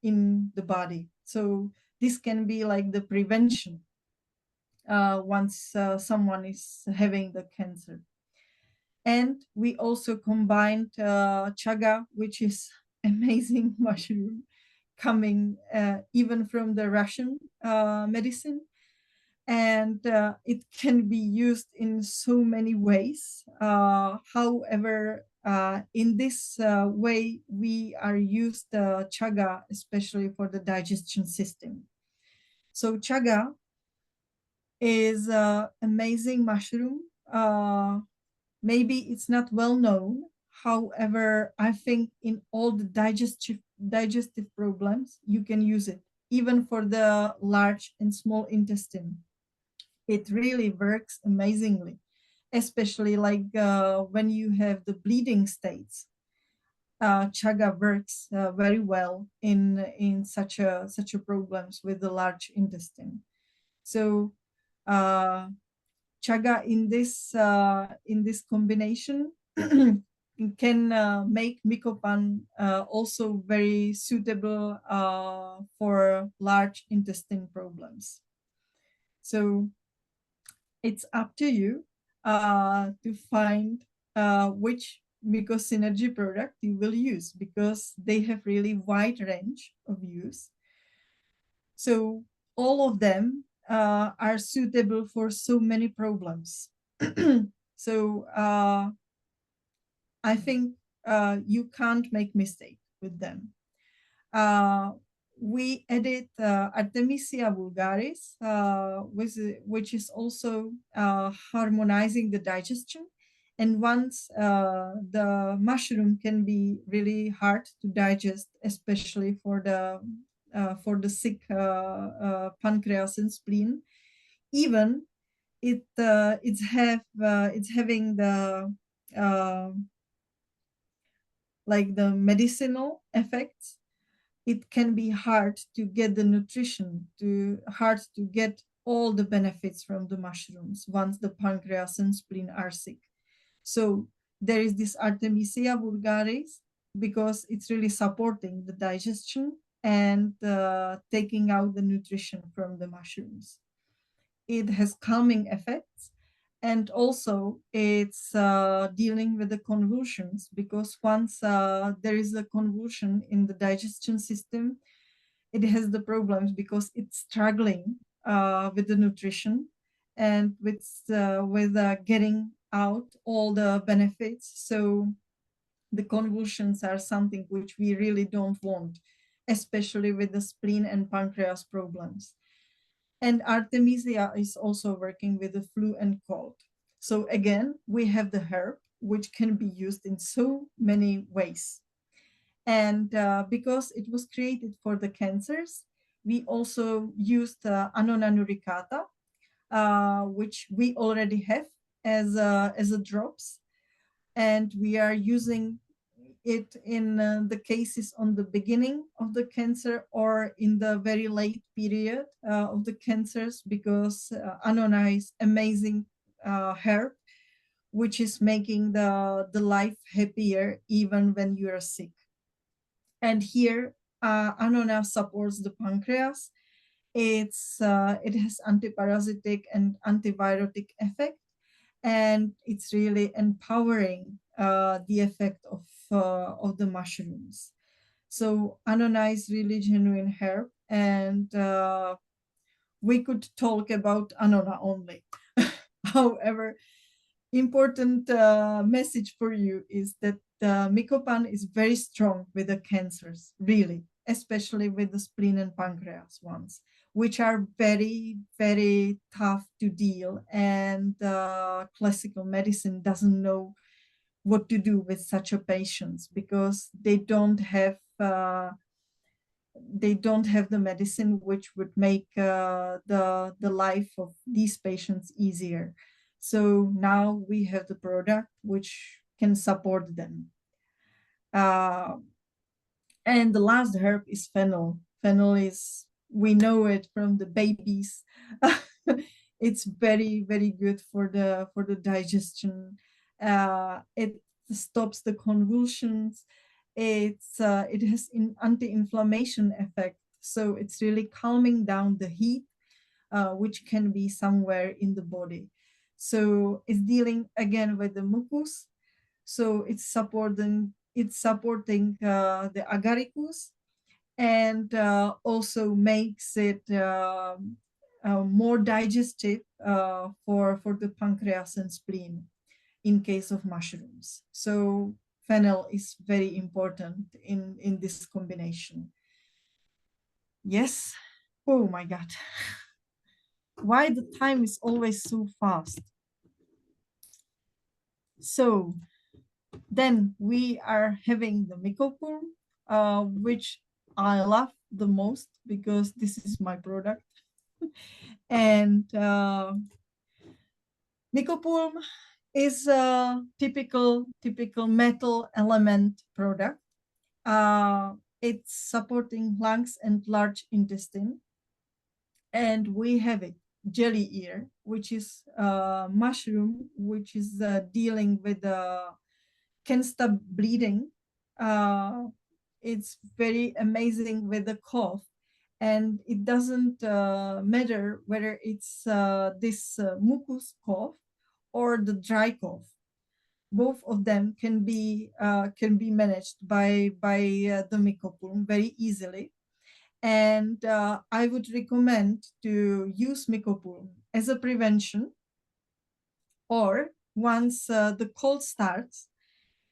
Speaker 3: in the body. So this can be like the prevention once someone is having the cancer. And we also combined chaga, which is amazing mushroom coming even from the Russian medicine. And it can be used in so many ways. However, in this way, we are used chaga, especially for the digestion system. So chaga is an amazing mushroom. Maybe it's not well known. However, I think in all the digestive problems, you can use it, even for the large and small intestine. It really works amazingly, especially like when you have the bleeding states. Chaga works very well in such a problems with the large intestine. So chaga in this combination can make Mycopan also very suitable for large intestine problems. So it's up to you to find which Mycosynergy product you will use, because they have really wide range of use. So all of them are suitable for so many problems. So I think you can't make mistake with them. We added Artemisia vulgaris, which is also harmonizing the digestion. And once the mushroom can be really hard to digest, especially for the sick pancreas and spleen, even it's having the like the medicinal effects. It can be hard to get the nutrition, hard to get all the benefits from the mushrooms once the pancreas and spleen are sick. So there is this Artemisia vulgaris, because it's really supporting the digestion and taking out the nutrition from the mushrooms. It has calming effects, and also it's dealing with the convulsions, because once there is a convulsion in the digestion system, it has the problems because it's struggling with the nutrition and with getting out all the benefits. So the convulsions are something which we really don't want, especially with the spleen and pancreas problems. And Artemisia is also working with the flu and cold. So again, we have the herb, which can be used in so many ways. And because it was created for the cancers, we also used Annona nuricata, which we already have as a drops. And we are using it in the cases on the beginning of the cancer or in the very late period of the cancers, because Annona is amazing herb, which is making the life happier even when you are sick. And here, Annona supports the pancreas. It has antiparasitic and antivirotic effect, and it's really empowering the effect of the mushrooms. So Annona is really genuine herb, and we could talk about Annona only. However, important message for you is that Mycopan is very strong with the cancers, really, especially with the spleen and pancreas ones, which are very, very tough to deal. And classical medicine doesn't know what to do with such a patients, because they don't have the medicine which would make the life of these patients easier. So now we have the product which can support them. And the last herb is fennel. Fennel is, we know it from the babies. It's very, very good for the digestion. It stops the convulsions. It has an anti-inflammation effect. So it's really calming down the heat, which can be somewhere in the body. So it's dealing again with the mucus. So it's supporting the agaricus, and also makes it more digestive for the pancreas and spleen in case of mushrooms. So fennel is very important in this combination. Yes. Oh my God. Why the time is always so fast? So then we are having the mycopulm, which I love the most because this is my product. And mycopulm is a typical metal element product. It's supporting lungs and large intestine. And we have it, jelly ear, which is a mushroom, which is dealing with can stop bleeding. It's very amazing with the cough, and it doesn't matter whether it's this mucus cough or the dry cough. Both of them can be managed by the mycopulm very easily. And I would recommend to use mycopulm as a prevention, or once the cold starts.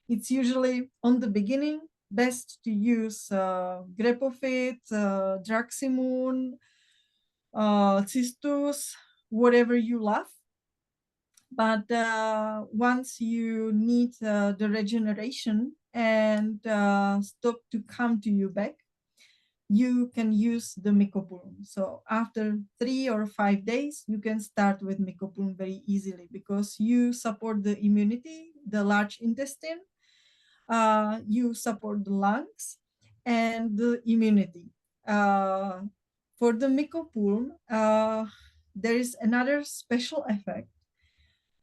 Speaker 3: It's usually on the beginning best to use grapefruit, draximum, cistus, whatever you love. But once you need the regeneration and stop to come to you back, you can use the mycopulm. So after 3 or 5 days, you can start with mycopulm very easily because you support the immunity, the large intestine, you support the lungs and the immunity. For the mycopulm, there is another special effect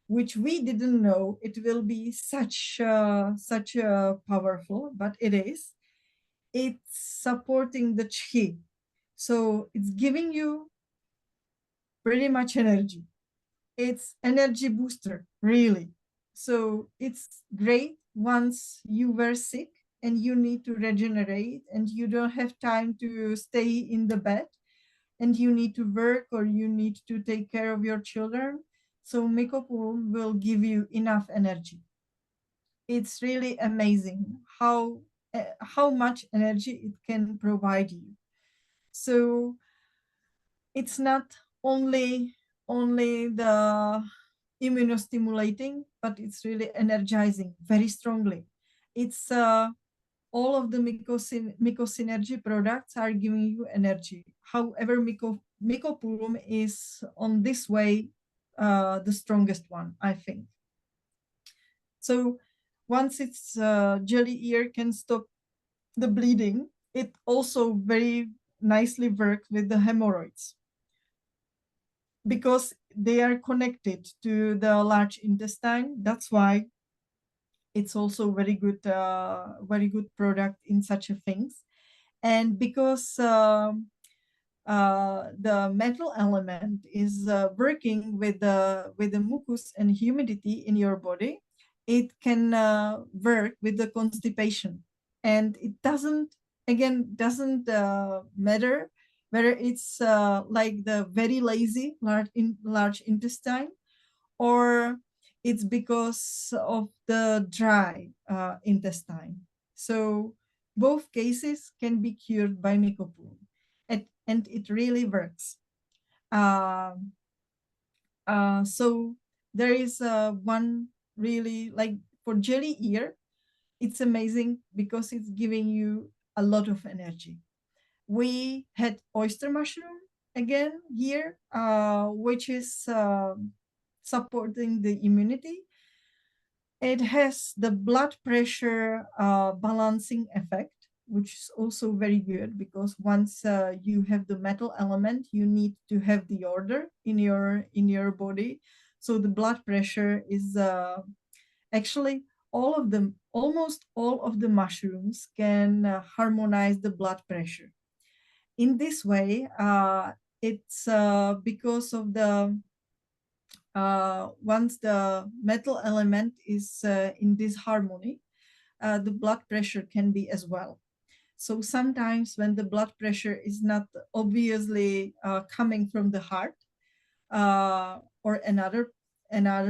Speaker 3: which we didn't know it will be such powerful, but it is. It's supporting the chi, so it's giving you pretty much energy. It's energy booster, really. So it's great once you were sick and you need to regenerate and you don't have time to stay in the bed and you need to work or you need to take care of your children. So mycopulm will give you enough energy. It's really amazing how much energy it can provide you. So it's not only the immunostimulating, but it's really energizing very strongly. It's all of the Mycosynergy products are giving you energy. However, mycopulm is on this way the strongest one, I think. So once it's jelly ear can stop the bleeding, it also very nicely works with the hemorrhoids because they are connected to the large intestine. That's why it's also very good product in such a things. And because the metal element is working with the mucus and humidity in your body, it can work with the constipation, and it doesn't matter whether it's like the very lazy large intestine, or it's because of the dry intestine. So both cases can be cured by mycopulm, and it really works. So there is one really, like for jelly ear, it's amazing because it's giving you a lot of energy. We had oyster mushroom again here, which is supporting the immunity. It has the blood pressure balancing effect, which is also very good, because once you have the metal element, you need to have the order in your body. So the blood pressure is actually almost all of the mushrooms can harmonize the blood pressure. In this way, it's because of the once the metal element is in this harmony, the blood pressure can be as well. So sometimes when the blood pressure is not obviously coming from the heart, or another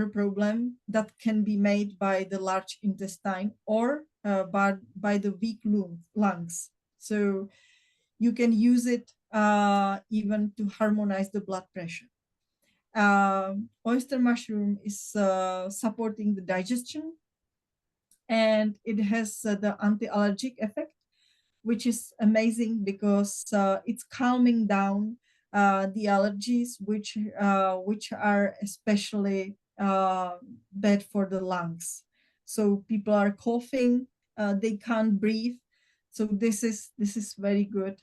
Speaker 3: problem that can be made by the large intestine, or by the weak lungs. So you can use it even to harmonize the blood pressure. Oyster mushroom is supporting the digestion, and it has the anti-allergic effect, which is amazing because it's calming down the allergies, which are especially bad for the lungs. So people are coughing, they can't breathe. So this is very good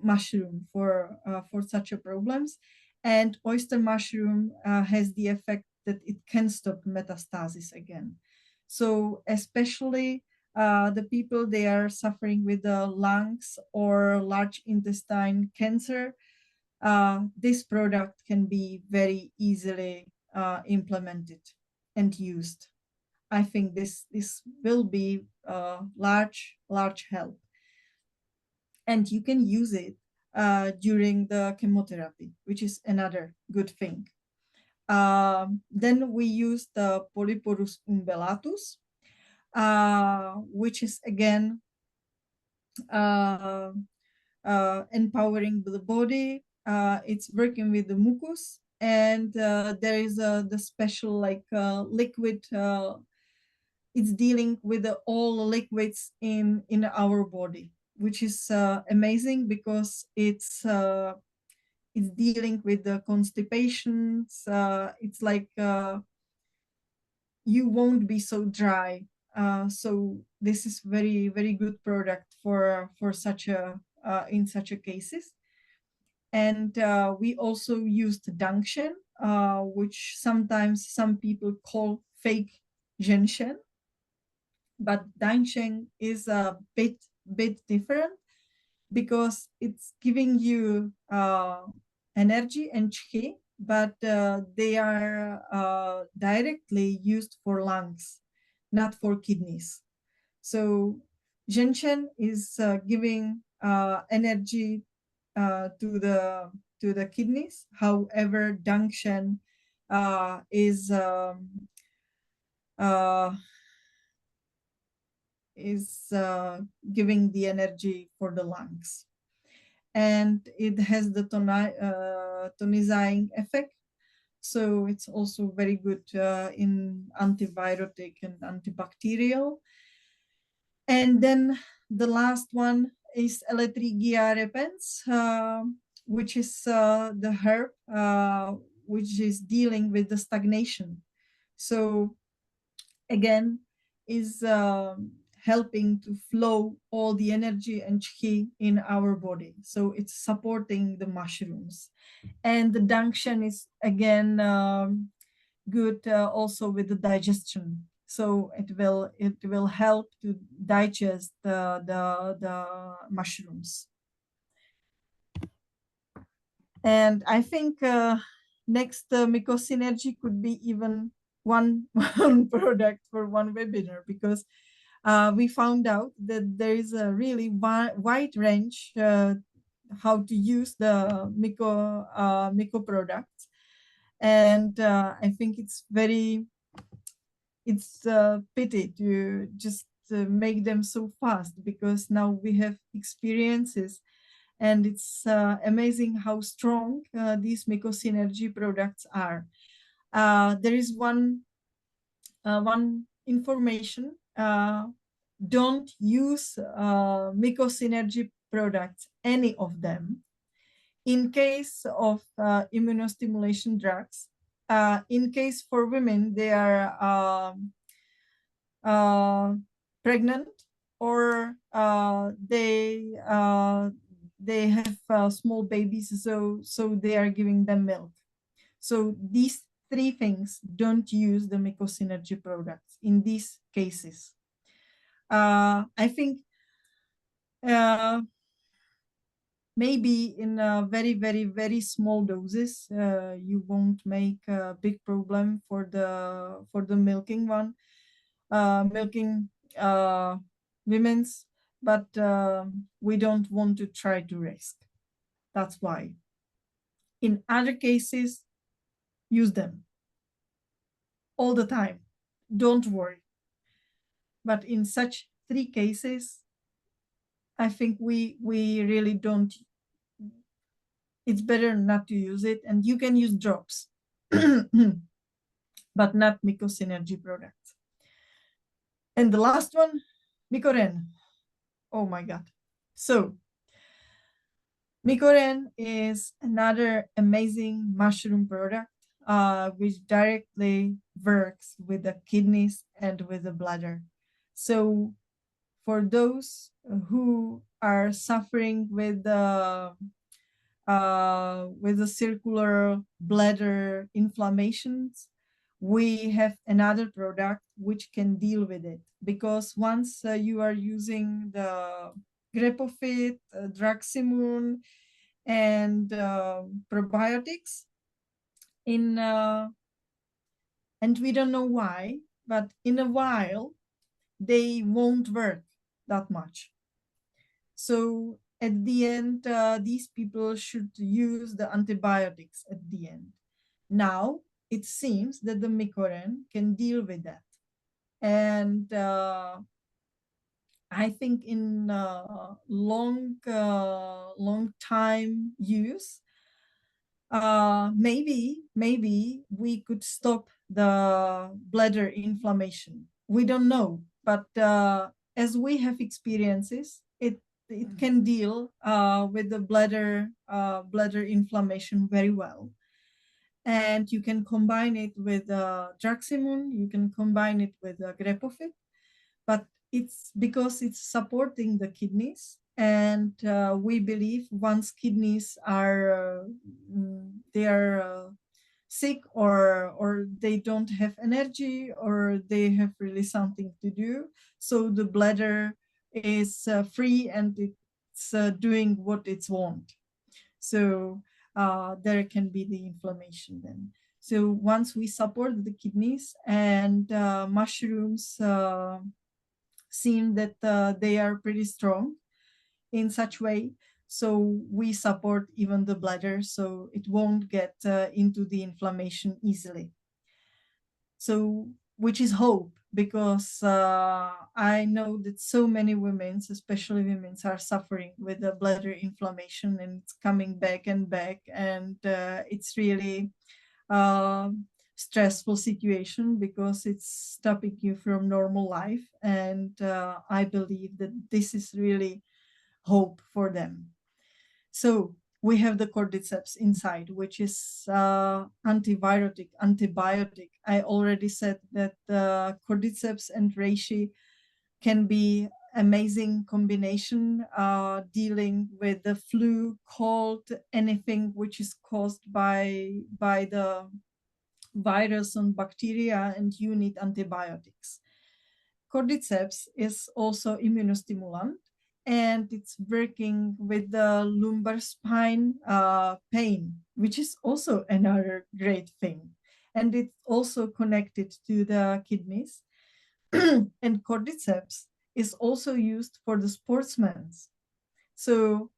Speaker 3: mushroom for such a problems. And oyster mushroom has the effect that it can stop metastasis again. So especially the people, they are suffering with the lungs or large intestine cancer, this product can be very easily implemented and used. I think this will be large help, and you can use it during the chemotherapy, which is another good thing. Then we use the Polyporus umbellatus, which is again empowering the body. It's working with the mucus, and there is the special liquid. It's dealing with all liquids in our body, which is amazing because it's dealing with the constipations. It's like you won't be so dry. So this is very good product for such a in such a cases. And we also used Dangshen, which sometimes some people call fake Genshen, but Dangshen is a bit different because it's giving you energy and qi, but they are directly used for lungs, not for kidneys. So Genshen is giving energy to the kidneys. However, Dangshen is giving the energy for the lungs, and it has the tonizing effect. So it's also very good in antivirotic and antibacterial. And then the last one is Electrigia repens, which is the herb which is dealing with the stagnation. So again, is helping to flow all the energy and qi in our body. So it's supporting the mushrooms. And the Dangshen is again good also with the digestion. So it will help to digest the mushrooms. And I think next Mycosynergy could be even one product for one webinar, because we found out that there is a really wide range how to use the Myco products. And I think it's pity to just make them so fast, because now we have experiences, and it's amazing how strong these Mycosynergy products are. There is one information: don't use Mycosynergy products, any of them, in case of immunostimulation drugs. In case for women, they are pregnant, or they have small babies, so they are giving them milk. So these three things don't use the Mycosynergy products in these cases. I think maybe in very, very, very small doses, you won't make a big problem for the milking one, milking women's, but we don't want to try to risk. That's why. In other cases, use them all the time. Don't worry. But in such three cases, I think we really don't. It's better not to use it, and you can use drops, but not Mycosynergy products. And the last one, Mycoren. Oh my God. So Mycoren is another amazing mushroom product, which directly works with the kidneys and with the bladder. So for those who are suffering with the circular bladder inflammations, we have another product which can deal with it. Because once you are using the Grepofit, Draximune, and probiotics and we don't know why, but in a while they won't work that much. So at the end, these people should use the antibiotics at the end. Now it seems that the Mycoren can deal with that. And I think in long time use, maybe we could stop the bladder inflammation. We don't know, but as we have experiences, it can deal with the bladder inflammation very well. And you can combine it with Draximune, you can combine it with Grepofit, but it's because it's supporting the kidneys. And we believe once kidneys are sick, or they don't have energy, or they have really something to do, so the bladder is free and it's doing what it's want. So there can be the inflammation then. So once we support the kidneys, and mushrooms seem that they are pretty strong in such way, so we support even the bladder, so it won't get into the inflammation easily. So, which is hope, because I know that so many women, especially women, are suffering with the bladder inflammation, and it's coming back and back, and it's really stressful situation, because it's stopping you from normal life. And I believe that this is really hope for them. So we have the cordyceps inside, which is antibiotic. I already said that cordyceps and reishi can be amazing combination, dealing with the flu, cold, anything which is caused by the virus and bacteria, and you need antibiotics. Cordyceps is also immunostimulant, and it's working with the lumbar spine pain, which is also another great thing. And it's also connected to the kidneys. And cordyceps is also used for the sportsmen. So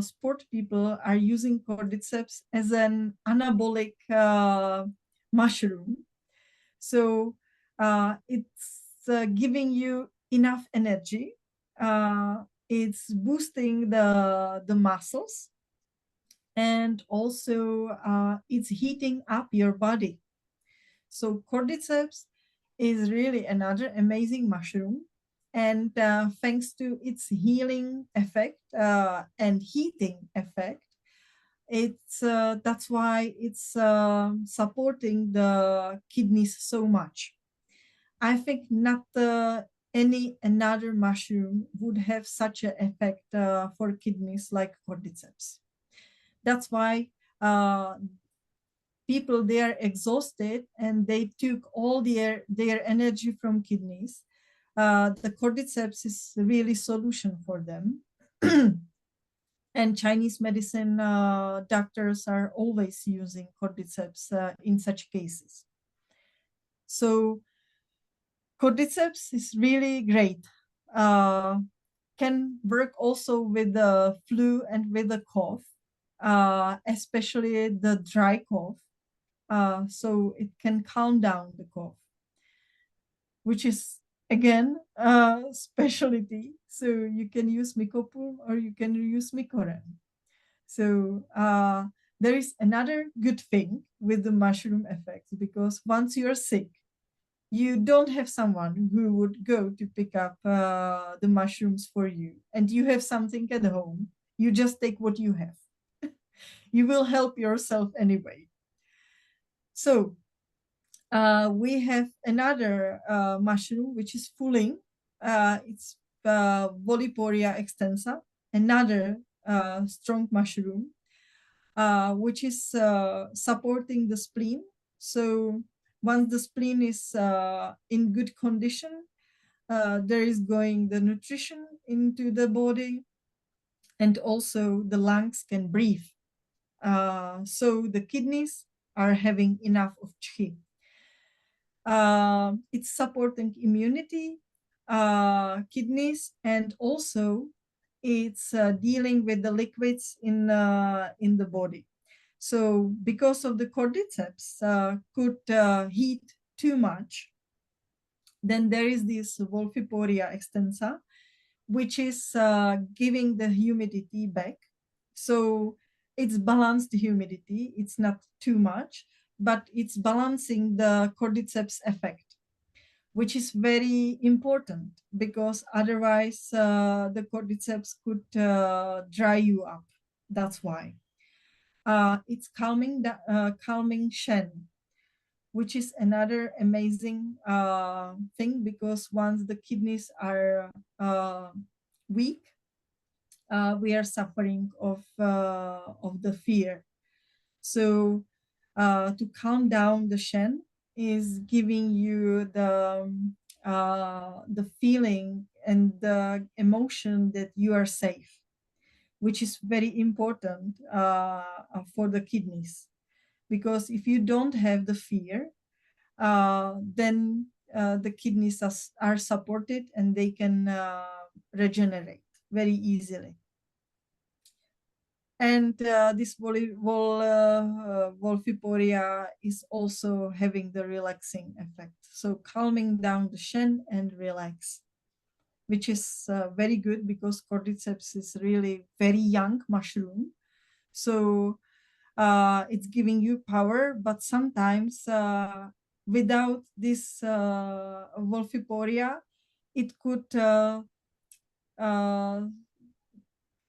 Speaker 3: sport people are using cordyceps as an anabolic mushroom. So it's giving you enough energy. It's boosting the muscles, and also it's heating up your body. So cordyceps is really another amazing mushroom. And thanks to its healing effect and heating effect, it's that's why it's supporting the kidneys so much. I think not any another mushroom would have such an effect for kidneys like cordyceps. That's why people, they are exhausted and they took all their energy from kidneys. The cordyceps is really solution for them. And Chinese medicine doctors are always using cordyceps in such cases. So cordyceps is really great. Can work also with the flu and with the cough, especially the dry cough. So it can calm down the cough, which is again a specialty. So you can use mycopum or you can use mycorrhiza. So there is another good thing with the mushroom effects, because once you're sick, you don't have someone who would go to pick up the mushrooms for you, and you have something at home. You just take what you have. You will help yourself anyway. So we have another mushroom which is fulling. It's Voliporia extensa, another strong mushroom, which is supporting the spleen. So once the spleen is in good condition, there is going the nutrition into the body, and also the lungs can breathe. So the kidneys are having enough of qi. It's supporting immunity, kidneys, and also it's dealing with the liquids in the body. So because of the cordyceps could heat too much, then there is this Wolfiporia extensa, which is giving the humidity back. So it's balanced humidity. It's not too much, but it's balancing the cordyceps effect, which is very important, because otherwise the cordyceps could dry you up. That's why. It's calming Shen, which is another amazing thing, because once the kidneys are weak, we are suffering of the fear. So to calm down the Shen is giving you the feeling and the emotion that you are safe, which is very important for the kidneys. Because if you don't have the fear, then the kidneys are supported and they can regenerate very easily. And this Wolfiporia is also having the relaxing effect. So calming down the Shen and relax, which is very good, because cordyceps is really very young mushroom. So it's giving you power, but sometimes without this Wolfiporia, it could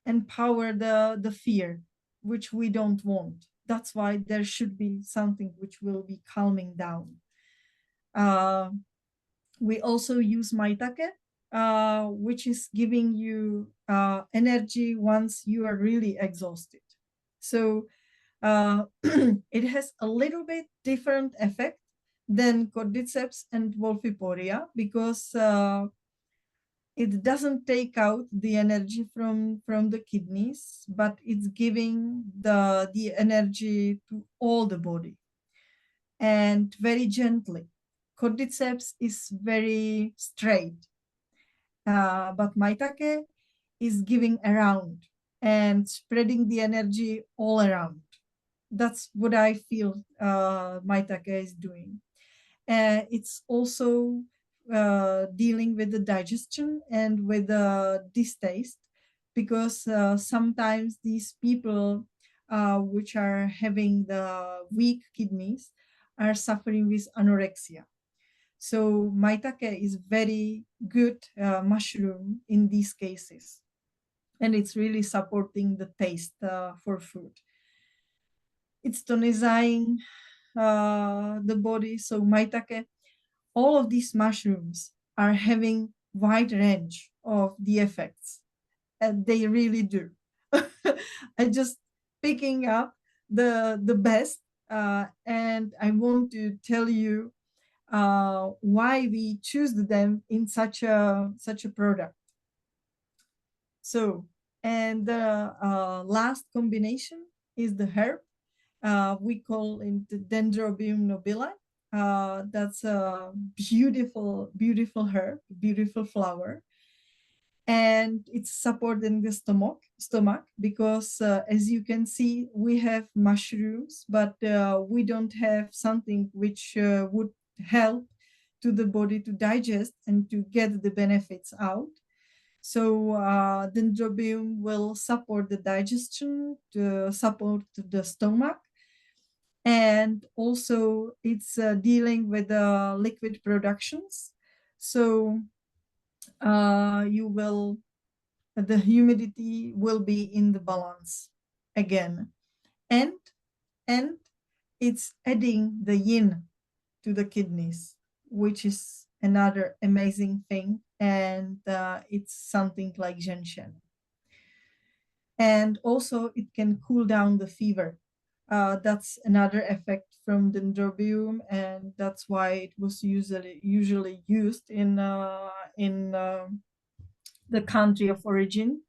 Speaker 3: empower the fear, which we don't want. That's why there should be something which will be calming down. We also use maitake, which is giving you energy once you are really exhausted. So it has a little bit different effect than cordyceps and Wolfiporia, because it doesn't take out the energy from the kidneys, but it's giving the energy to all the body, and very gently. Cordyceps is very straight, but maitake is giving around and spreading the energy all around. That's what I feel maitake is doing. It's also dealing with the digestion and with the distaste, because sometimes these people which are having the weak kidneys are suffering with anorexia. So maitake is very good mushroom in these cases, and it's really supporting the taste for food. It's tonizing the body. So maitake all of these mushrooms are having wide range of the effects, and they really do. I just picking up the best, and I want to tell you why we choose them in such a product. So, and the last combination is the herb. We call it the Dendrobium nobile. That's a beautiful herb, beautiful flower, and it's supporting the stomach because as you can see, we have mushrooms, but we don't have something which would help to the body to digest and to get the benefits out. So dendrobium will support the digestion, to support the stomach, and also it's dealing with the liquid productions. So the humidity will be in the balance again, and it's adding the yin to the kidneys, which is another amazing thing, and it's something like gentian. And also it can cool down the fever. That's another effect from dendrobium, and that's why it was usually used in the country of origin,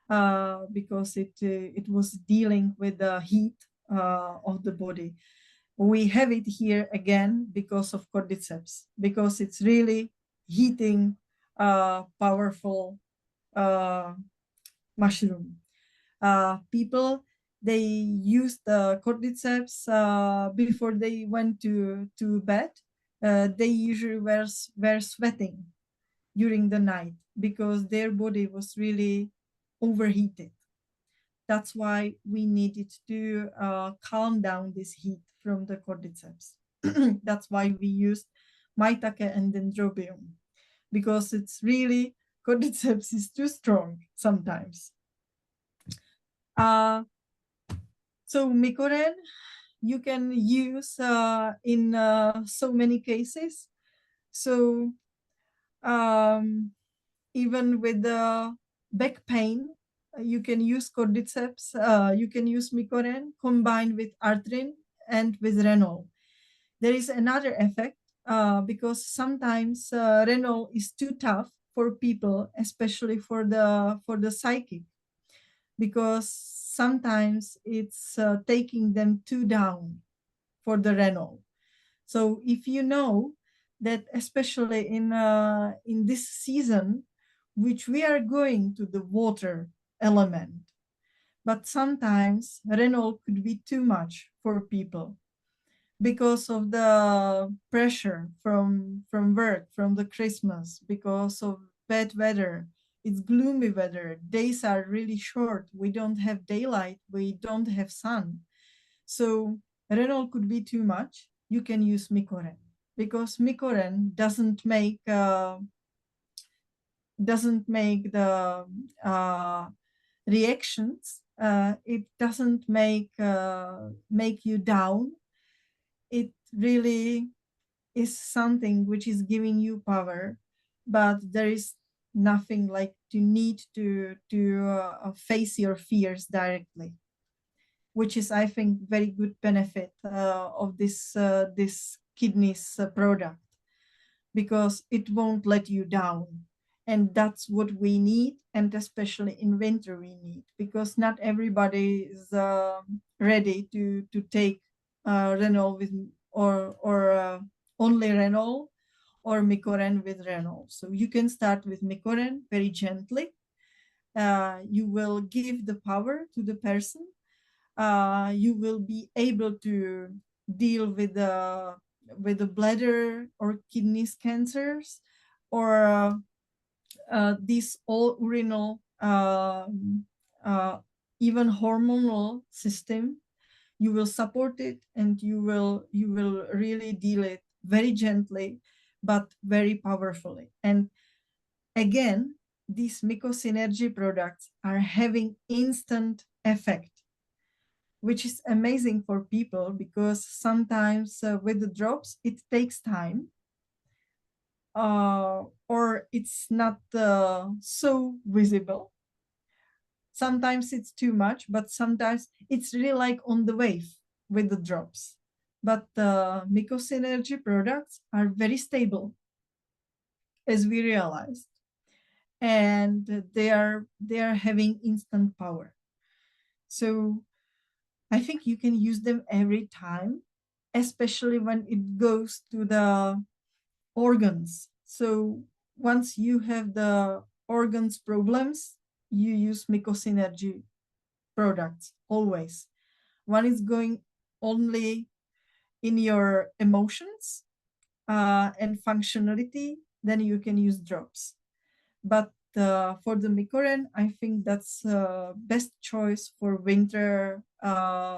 Speaker 3: because it was dealing with the heat of the body. We have it here again because of cordyceps, because it's really heating, powerful mushroom. People, they used the cordyceps before they went to bed. They usually were sweating during the night because their body was really overheated. That's why we needed to calm down this heat from the cordyceps. That's why we used maitake and dendrobium, because it's really, cordyceps is too strong sometimes. So mycoren, you can use in so many cases. So even with the back pain, you can use cordyceps, you can use mycoren combined with artrin and with renol. There is another effect because sometimes renol is too tough for people, especially for the psychic, because sometimes it's taking them too down for the renal. So if you know that, especially in this season, which we are going to the water element, but sometimes renal could be too much for people because of the pressure from work, from the Christmas, because of bad weather. It's gloomy weather. Days are really short. We don't have daylight. We don't have sun. So renal could be too much. You can use mycoren, because mycoren doesn't make the reactions. It doesn't make you down. It really is something which is giving you power, but there is nothing like to need to face your fears directly, which is, I think, very good benefit of this kidneys product, because it won't let you down. And that's what we need, and especially in winter we need, because not everybody is ready to take renol with, or only renol, or mycoren with renol. So you can start with mycoren very gently. You will give the power to the person. You will be able to deal with the bladder or kidneys cancers, or this all urinal, even hormonal system. You will support it, and you will really deal it very gently, but very powerfully. And again, these Mycosynergy products are having instant effect, which is amazing for people, because sometimes with the drops, it takes time. or it's not so visible. Sometimes it's too much, but sometimes it's really like on the wave with the drops. But the Mycosynergy products are very stable, as we realized, and they are having instant power. So I think you can use them every time, especially when it goes to the organs. So once you have the organs problems, you use Mycosynergy products always. One is going only in your emotions and functionality, then you can use drops. But for the Mycoren, I think that's best choice for winter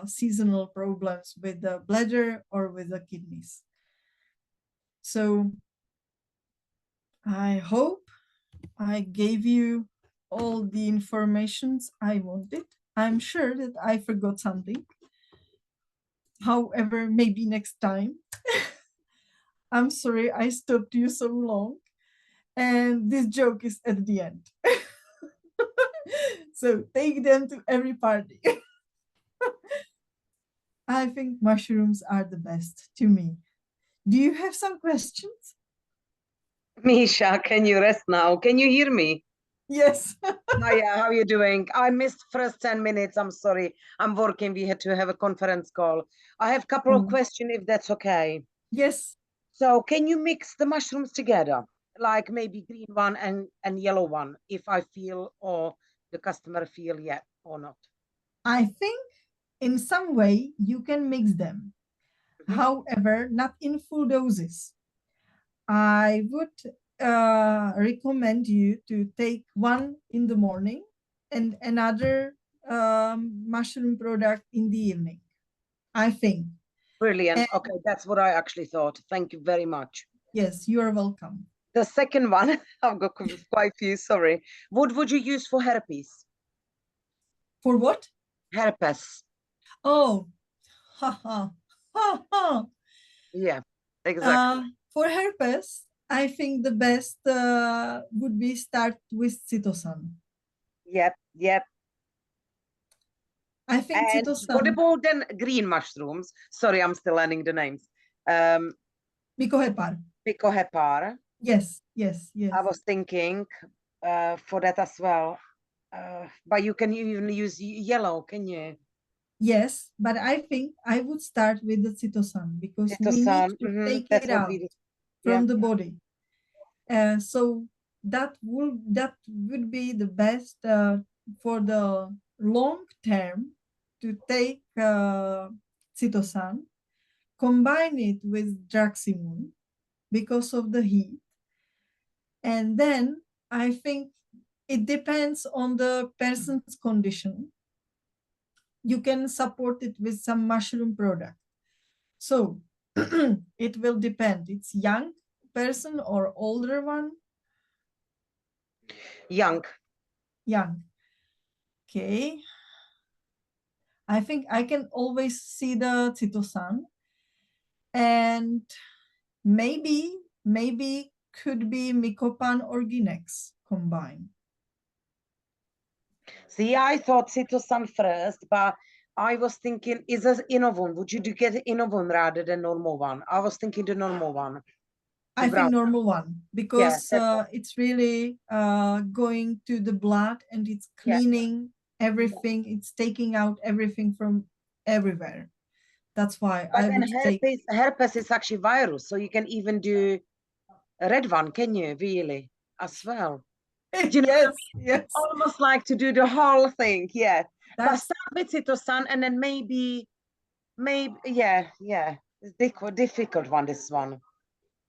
Speaker 3: seasonal problems with the bladder or with the kidneys. So I hope I gave you all the informations I wanted. I'm sure that I forgot something. However, maybe next time. I'm sorry I stopped you so long. And this joke is at the end. So take them to every party. I think mushrooms are the best to me. Do you have some questions?
Speaker 2: Misha, can you rest now? Can you hear me?
Speaker 3: Yes.
Speaker 2: Hiya, how are you doing? I missed first 10 minutes. I'm sorry. I'm working. We had to have a conference call. I have a couple of questions, if that's okay.
Speaker 3: Yes.
Speaker 2: So can you mix the mushrooms together? Like maybe green one and yellow one, if I feel or the customer feel yet or not.
Speaker 3: I think in some way you can mix them. However, not in full doses. I would recommend you to take one in the morning and another mushroom product in the evening, I think.
Speaker 2: Brilliant.
Speaker 3: And
Speaker 2: Okay, that's what I actually thought. Thank you very much.
Speaker 3: yes, you are welcome.
Speaker 2: The second one, I've got quite a few, sorry. What would you use for herpes?
Speaker 3: For what?
Speaker 2: Herpes.
Speaker 3: Oh, haha, ha.
Speaker 2: Yeah, exactly.
Speaker 3: For herpes, I think the best would be start with Cytosan.
Speaker 2: Yep, yep.
Speaker 3: I think
Speaker 2: And what
Speaker 3: Cytosan,
Speaker 2: about then green mushrooms? Sorry, I'm still learning the names.
Speaker 3: Mycohepar.
Speaker 2: Mycohepar.
Speaker 3: Yes, yes, yes.
Speaker 2: I was thinking for that as well. But you can even use yellow, can you?
Speaker 3: Yes, but I think I would start with the Cytosan because we need
Speaker 2: Cytosan,
Speaker 3: to take
Speaker 2: that's
Speaker 3: it
Speaker 2: what
Speaker 3: out
Speaker 2: we did.
Speaker 3: from
Speaker 2: Yeah.
Speaker 3: the body. So that would be the best for the long term to take Cytosan, combine it with Draximum because of the heat, and then I think it depends on the person's condition. You can support it with some mushroom product. So it will depend. It's young person or older one?
Speaker 2: Young.
Speaker 3: Young. Okay. I think I can always see the Cytosan. And maybe could be Mycopan or Ginex combined.
Speaker 2: See, I thought Cytosan first, but I was thinking, is this Innovum? Would you do get Innovum rather than normal one? I was thinking the normal one.
Speaker 3: I think normal one because it's really going to the blood and it's cleaning everything. It's taking out everything from everywhere. That's why
Speaker 2: But
Speaker 3: I
Speaker 2: then
Speaker 3: would take.
Speaker 2: herpes is actually virus, so you can even do a red one, can you? Really, as well. You know,
Speaker 3: Yes, yes.
Speaker 2: almost like to do the whole thing, yeah. But
Speaker 3: That's
Speaker 2: start with Cytosan and then maybe, yeah. It's difficult one, this one.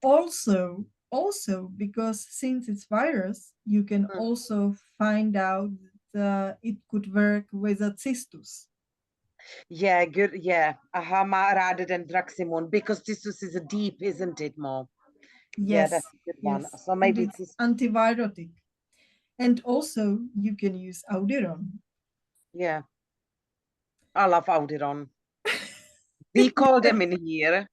Speaker 3: also because since it's virus, you can also find out that it could work with a cystus.
Speaker 2: Yeah, good. Yeah, Ahama rather than Draximon because this is a deep, isn't it, more? Yeah,
Speaker 3: Yes,
Speaker 2: that's a good one.
Speaker 3: yes.
Speaker 2: So
Speaker 3: And
Speaker 2: maybe
Speaker 3: it's
Speaker 2: it's
Speaker 3: antivirotic. And also you can use Audiron.
Speaker 2: yeah. I love Audiron. We call them in here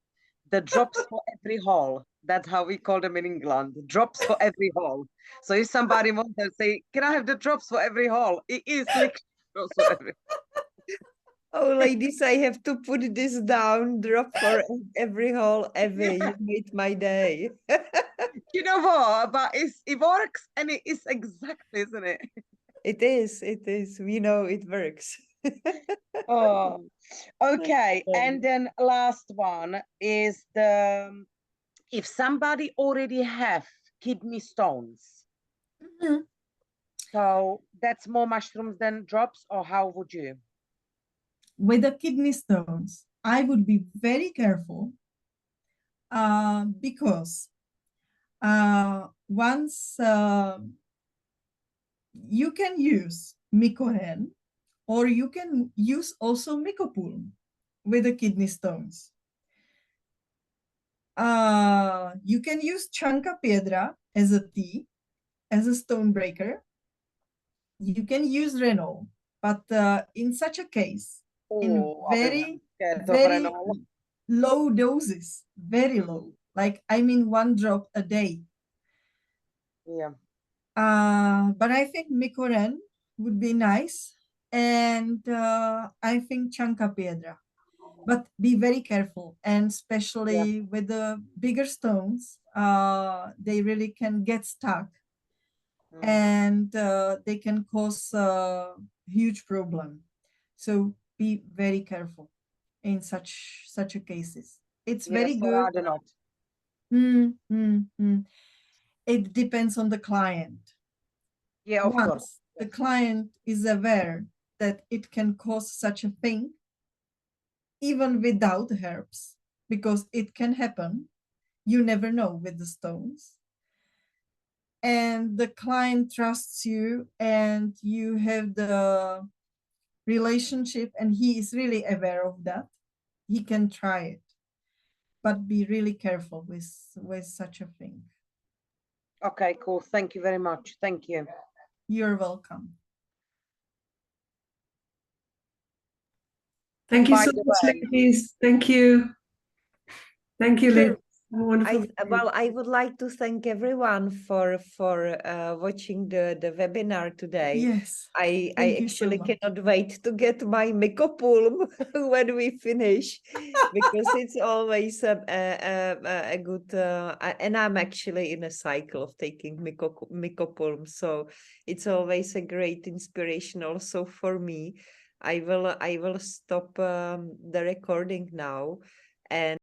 Speaker 2: the drops for every hole. That's how we call them in England. Drops for every hole. So if somebody wants to say, can I have the drops for every hole? It is literally drops for every.
Speaker 1: Oh, ladies, I have to put this down. Drop for every hole ever.
Speaker 2: Yeah.
Speaker 1: You made my day.
Speaker 2: You know what? But it works, and it is exactly, isn't it?
Speaker 1: It is. It is. We know it works.
Speaker 2: Oh, okay. And
Speaker 1: Um,
Speaker 2: then last one is the if somebody already have kidney stones,
Speaker 3: Mhm.
Speaker 2: so that's more mushrooms than drops, or how would you?
Speaker 3: With the kidney stones, I would be very careful because once you can use mycohen, or you can use also mycopulm with the kidney stones. You can use chanca piedra as a tea, as a stone breaker. You can use renol, but in such a case, in
Speaker 2: Oh, I'll be
Speaker 3: very,
Speaker 2: scared of
Speaker 3: very
Speaker 2: Renault.
Speaker 3: low doses, very low. Like, I mean, 1 drop a day.
Speaker 2: Yeah.
Speaker 3: But I think Mikoren would be nice. And I think Chanca Piedra. But be very careful. And especially with the bigger stones, they really can get stuck. And they can cause a huge problem. So be very careful in such a cases. It's
Speaker 2: Yes,
Speaker 3: very
Speaker 2: or
Speaker 3: good.
Speaker 2: rather not.
Speaker 3: It depends on the client.
Speaker 2: Yeah, of course.
Speaker 3: Once the client is aware that it can cause such a thing, even without herbs, because it can happen, you never know with the stones. And the client trusts you, and you have the relationship, and he is really aware of that, he can try it. But be really careful with such a thing.
Speaker 2: Okay, cool. Thank you very much. Thank you.
Speaker 3: You're welcome.
Speaker 4: Thank you
Speaker 2: By
Speaker 4: so
Speaker 2: the
Speaker 4: much,
Speaker 2: way,
Speaker 4: ladies. Thank you. Thank you,
Speaker 1: Sure.
Speaker 4: ladies. Wonderful.
Speaker 1: Well, I would like to thank everyone for watching the webinar today.
Speaker 3: Yes.
Speaker 1: I
Speaker 3: Thank you so
Speaker 1: actually
Speaker 3: much.
Speaker 1: cannot wait to get my mycopulm when we finish, because it's always a good and I'm actually in a cycle of taking mycopulm, so it's always a great inspiration also for me. I will stop the recording now, and